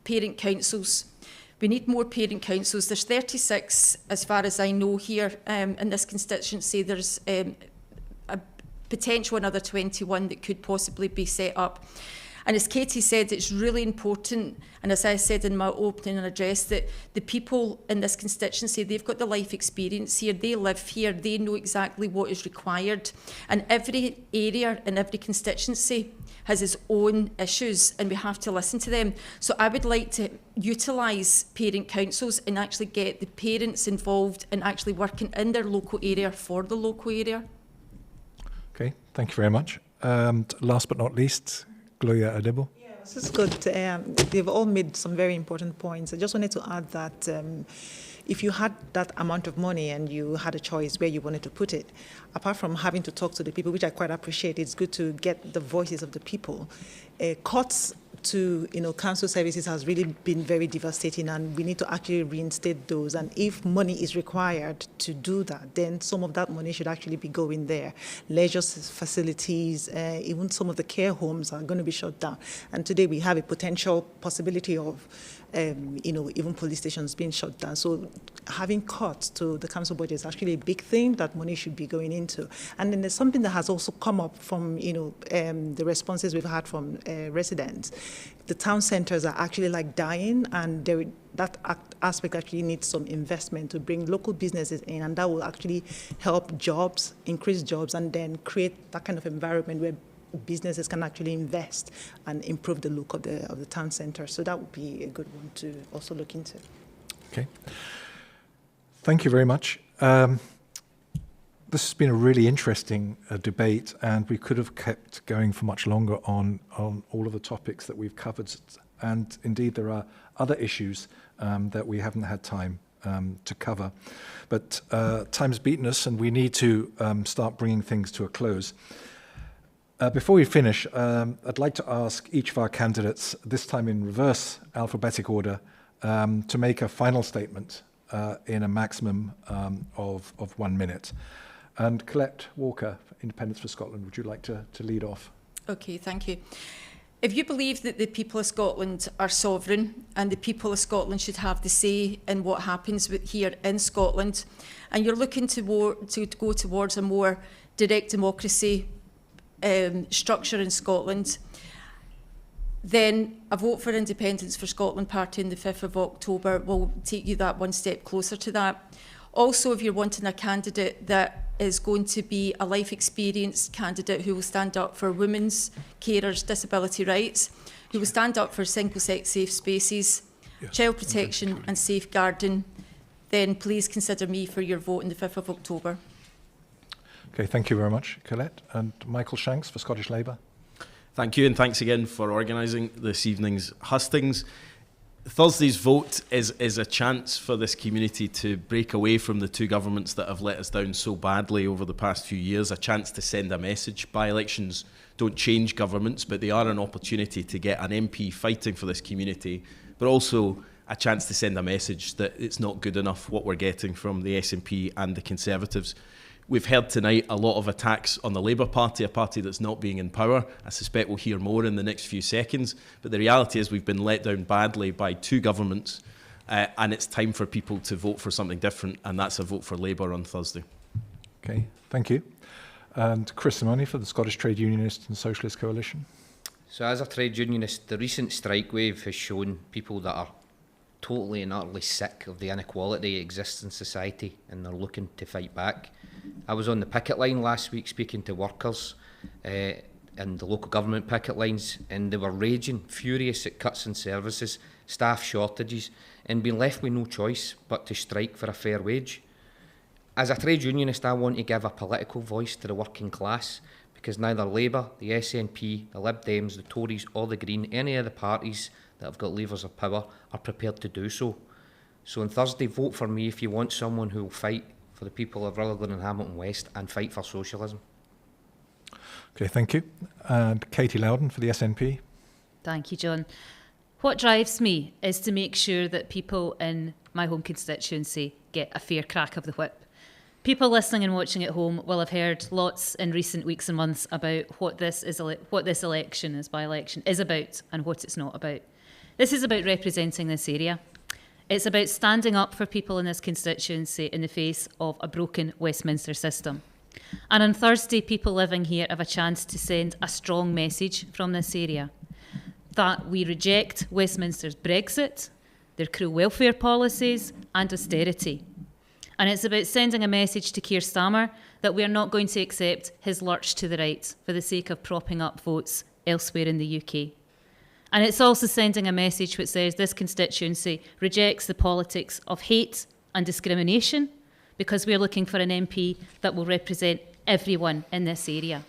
parent councils. We need more parent councils. There's 36, as far as I know here in this constituency. There's a potential another 21 that could possibly be set up. And as Katie said, it's really important, and as I said in my opening address, that the people in this constituency, they've got the life experience here, they live here, they know exactly what is required. And every area and every constituency has its own issues, and we have to listen to them. So I would like to utilise parent councils and actually get the parents involved in actually working in their local area for the local area. Okay, thank you very much. And last but not least, Gloria Adebo. This is good. They've all made some very important points. I just wanted to add that if you had that amount of money and you had a choice where you wanted to put it, apart from having to talk to the people, which I quite appreciate, it's good to get the voices of the people. Cuts to council services has really been very devastating, and we need to actually reinstate those. And if money is required to do that, then some of that money should actually be going there. Leisure facilities, even some of the care homes are going to be shut down. And today we have a potential possibility of even police stations being shut down. So having cuts to the council budget is actually a big thing that money should be going into. And then there's something that has also come up from the responses we've had from residents. The town centres are actually like dying, and that aspect actually needs some investment to bring local businesses in, and that will actually help jobs, increase jobs, and then create that kind of environment where businesses can actually invest and improve the look of the town centre. So that would be a good one to also look into. Okay. Thank you very much. This has been a really interesting debate, and we could have kept going for much longer on all of the topics that we've covered. And indeed, there are other issues that we haven't had time to cover. But time's beaten us, and we need to start bringing things to a close. Before we finish, I'd like to ask each of our candidates, this time in reverse alphabetic order, to make a final statement in a maximum of 1 minute. And Colette Walker, Independence for Scotland, would you like to lead off? Okay, thank you. If you believe that the people of Scotland are sovereign and the people of Scotland should have the say in what happens here in Scotland, and you're looking to go towards a more direct democracy structure in Scotland, then a vote for Independence for Scotland party on the 5th of October will take you that one step closer to that. Also, if you're wanting a candidate that is going to be a life experience candidate who will stand up for women's, carers, disability rights, who will stand up for single-sex safe spaces, child protection and safeguarding, then please consider me for your vote on the 5th of October. Okay, thank you very much, Colette. And Michael Shanks for Scottish Labour. Thank you, and thanks again for organising this evening's hustings. Thursday's vote is a chance for this community to break away from the two governments that have let us down so badly over the past few years, a chance to send a message. By-elections don't change governments, but they are an opportunity to get an MP fighting for this community, but also a chance to send a message that it's not good enough what we're getting from the SNP and the Conservatives. We've heard tonight a lot of attacks on the Labour Party, a party that's not being in power. I suspect we'll hear more in the next few seconds. But the reality is we've been let down badly by two governments, and it's time for people to vote for something different, and that's a vote for Labour on Thursday. Okay, thank you. And Chris Simoni for the Scottish Trade Unionist and Socialist Coalition. So as a trade unionist, the recent strike wave has shown people that are totally and utterly sick of the inequality that exists in society, and they're looking to fight back. I was on the picket line last week speaking to workers in the local government picket lines, and they were raging, furious at cuts in services, staff shortages, and being left with no choice but to strike for a fair wage. As a trade unionist, I want to give a political voice to the working class, because neither Labour, the SNP, the Lib Dems, the Tories or the Green, any of the parties that have got levers of power, are prepared to do so. So on Thursday, vote for me if you want someone who will fight for the people of Rutherglen and Hamilton West and fight for socialism. Okay, thank you. And Katie Loudon for the SNP. Thank you, John. What drives me is to make sure that people in my home constituency get a fair crack of the whip. People listening and watching at home will have heard lots in recent weeks and months about what this election, this by-election, is about and what it's not about. This is about representing this area. It's about standing up for people in this constituency in the face of a broken Westminster system. And on Thursday, people living here have a chance to send a strong message from this area that we reject Westminster's Brexit, their cruel welfare policies and austerity. And it's about sending a message to Keir Starmer that we are not going to accept his lurch to the right for the sake of propping up votes elsewhere in the UK. And it's also sending a message which says this constituency rejects the politics of hate and discrimination, because we're looking for an MP that will represent everyone in this area.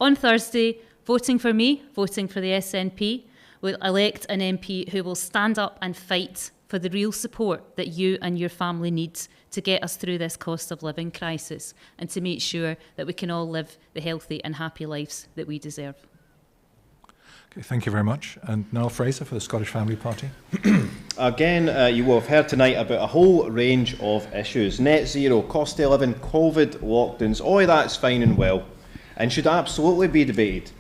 On Thursday, voting for me, voting for the SNP, will elect an MP who will stand up and fight for the real support that you and your family need to get us through this cost of living crisis and to make sure that we can all live the healthy and happy lives that we deserve. Okay, thank you very much. And Niall Fraser for the Scottish Family Party. Again, you will have heard tonight about a whole range of issues. Net zero, cost of living, COVID, lockdowns, all of that's fine and well and should absolutely be debated.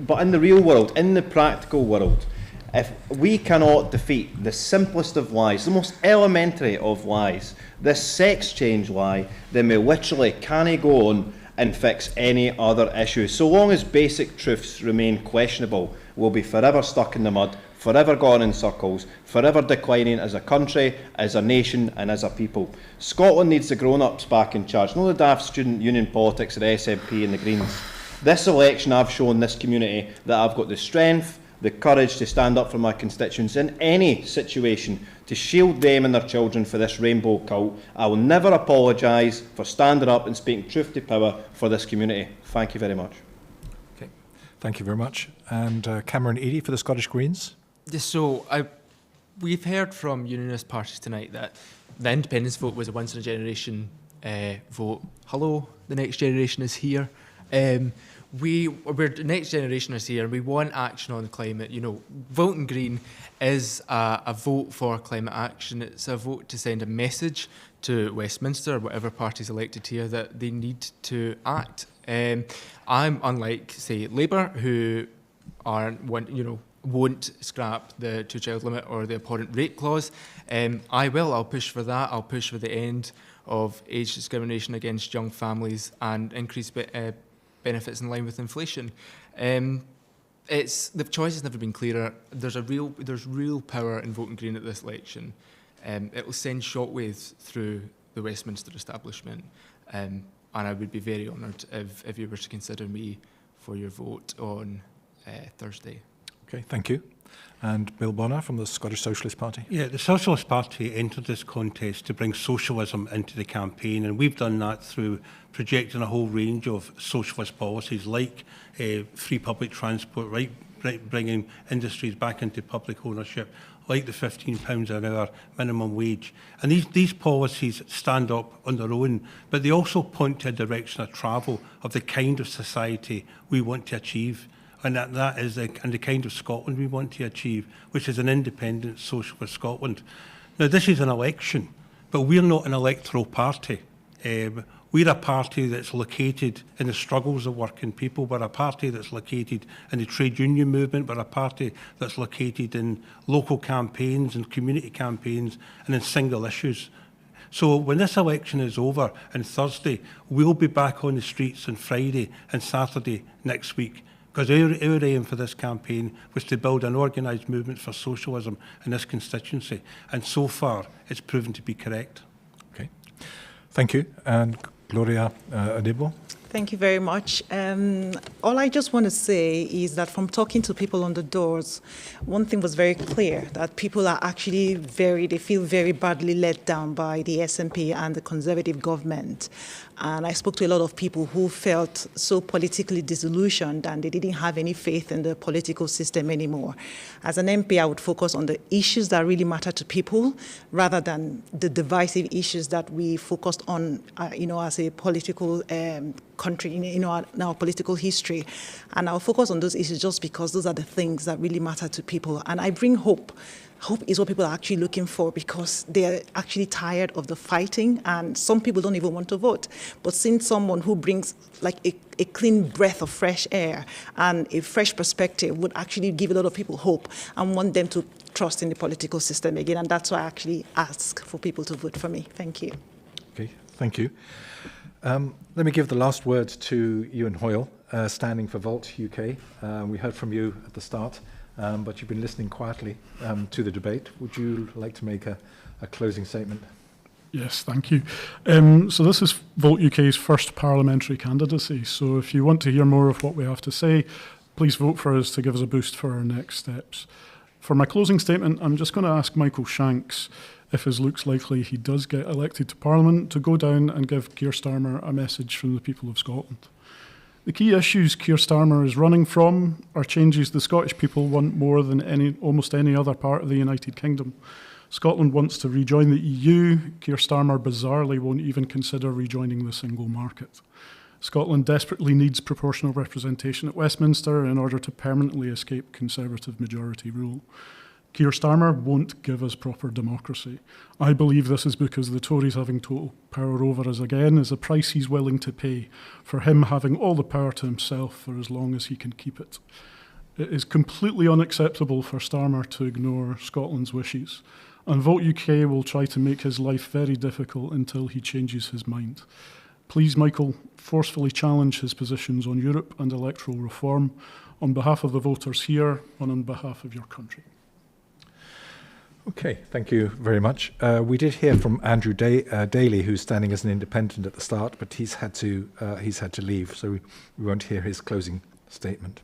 But in the real world, in the practical world, if we cannot defeat the simplest of lies, the most elementary of lies, this sex change lie, then we literally can't go on and fix any other issue. So long as basic truths remain questionable, we'll be forever stuck in the mud, forever going in circles, forever declining as a country, as a nation and as a people. Scotland needs the grown-ups back in charge, not the daft student union politics of the SNP and the Greens. This election I've shown this community that I've got the strength, the courage to stand up for my constituents in any situation, to shield them and their children for this rainbow cult. I will never apologise for standing up and speaking truth to power for this community. Thank you very much. Okay, thank you very much. And Cameron Eadie for the Scottish Greens. So we've heard from unionist parties tonight that the independence vote was a once-in-a-generation vote. Hello, the next generation is here. The next generation is here, and we want action on climate. You know, voting Green is a vote for climate action. It's a vote to send a message to Westminster, whatever party's elected here, that they need to act. I'm unlike, say, Labour, who won't scrap the two-child limit or the abhorrent rape clause. I'll push for that. I'll push for the end of age discrimination against young families and increase benefits in line with inflation. The choice has never been clearer. There's real power in voting Green at this election. It will send shockwaves through the Westminster establishment, and I would be very honoured if you were to consider me for your vote on Thursday. Okay, thank you. And Bill Bonner from the Scottish Socialist Party. Yeah, the Socialist Party entered this contest to bring socialism into the campaign, and we've done that through projecting a whole range of socialist policies like free public transport, bringing industries back into public ownership, like the £15 an hour minimum wage. And these policies stand up on their own, but they also point to a direction of travel of the kind of society we want to achieve. And that is the kind of Scotland we want to achieve, which is an independent socialist Scotland. Now, this is an election, but we're not an electoral party. We're a party that's located in the struggles of working people. We're a party that's located in the trade union movement. We're a party that's located in local campaigns and community campaigns and in single issues. So when this election is over on Thursday, we'll be back on the streets on Friday and Saturday next week. Because our aim for this campaign was to build an organised movement for socialism in this constituency. And so far, it's proven to be correct. Okay. Thank you. And Gloria Adebo. Thank you very much. All I just want to say is that from talking to people on the doors, one thing was very clear, that people are actually they feel very badly let down by the SNP and the Conservative government. And I spoke to a lot of people who felt so politically disillusioned and they didn't have any faith in the political system anymore. As an MP, I would focus on the issues that really matter to people rather than the divisive issues that we focused on, as a political country, in our political history. And I'll focus on those issues just because those are the things that really matter to people. And I bring hope. Hope is what people are actually looking for because they're actually tired of the fighting, and some people don't even want to vote. But seeing someone who brings like a clean breath of fresh air and a fresh perspective would actually give a lot of people hope and want them to trust in the political system again. And that's why I actually ask for people to vote for me. Thank you. Okay, thank you. Let me give the last word to Ewan Hoyle, standing for Volt UK. We heard from you at the start. But you've been listening quietly to the debate. Would you like to make a closing statement? Yes, thank you. So this is Volt UK's first parliamentary candidacy. So if you want to hear more of what we have to say, please vote for us to give us a boost for our next steps. For my closing statement, I'm just going to ask Michael Shanks, if it looks likely he does get elected to Parliament, to go down and give Keir Starmer a message from the people of Scotland. The key issues Keir Starmer is running from are changes the Scottish people want more than almost any other part of the United Kingdom. Scotland wants to rejoin the EU. Keir Starmer bizarrely won't even consider rejoining the single market. Scotland desperately needs proportional representation at Westminster in order to permanently escape Conservative majority rule. Keir Starmer won't give us proper democracy. I believe this is because the Tories having total power over us again is a price he's willing to pay for him having all the power to himself for as long as he can keep it. It is completely unacceptable for Starmer to ignore Scotland's wishes, and Vote UK will try to make his life very difficult until he changes his mind. Please, Michael, forcefully challenge his positions on Europe and electoral reform on behalf of the voters here and on behalf of your country. Okay, thank you very much. We did hear from Andrew Daly, who's standing as an independent at the start, but he's had to leave, so we won't hear his closing statement.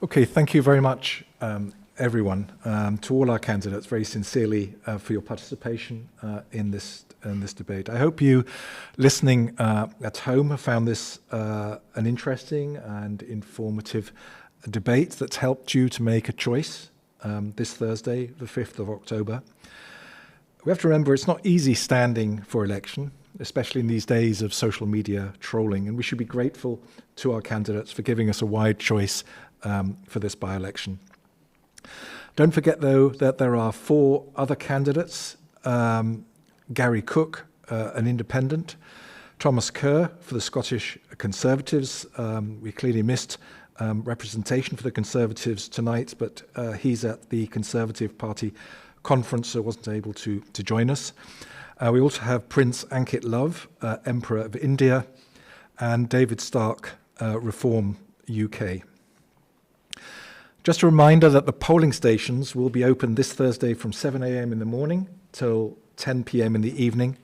Okay, thank you very much, everyone, to all our candidates, very sincerely for your participation in this debate. I hope you, listening at home, have found this an interesting and informative debate that's helped you to make a choice this Thursday, the 5th of October. We have to remember it's not easy standing for election, especially in these days of social media trolling, and we should be grateful to our candidates for giving us a wide choice for this by-election. Don't forget, though, that there are 4 other candidates. Gary Cook, an independent, Thomas Kerr for the Scottish Conservatives. We clearly missed representation for the Conservatives tonight, but he's at the Conservative Party conference, so wasn't able to join us. We also have Prince Ankit Love, Emperor of India, and David Stark, Reform UK. Just a reminder that the polling stations will be open this Thursday from 7 a.m. in the morning till 10 p.m. in the evening.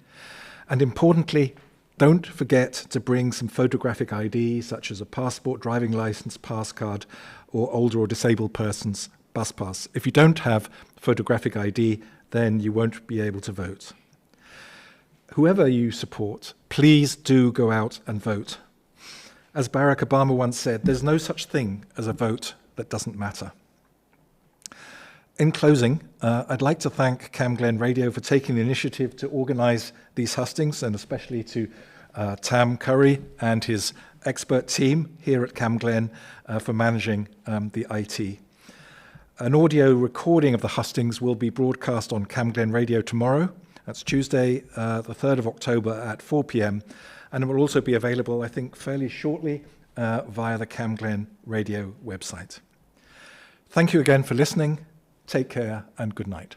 And importantly, don't forget to bring some photographic ID, such as a passport, driving license, pass card, or older or disabled person's bus pass. If you don't have photographic ID, then you won't be able to vote. Whoever you support, please do go out and vote. As Barack Obama once said, there's no such thing as a vote that doesn't matter. In closing, I'd like to thank CamGlen Radio for taking the initiative to organise these hustings, and especially to Tam Curry and his expert team here at CamGlen for managing the IT. An audio recording of the hustings will be broadcast on CamGlen Radio tomorrow. That's Tuesday, the 3rd of October at 4 p.m. And it will also be available, I think, fairly shortly via the CamGlen Radio website. Thank you again for listening. Take care and good night.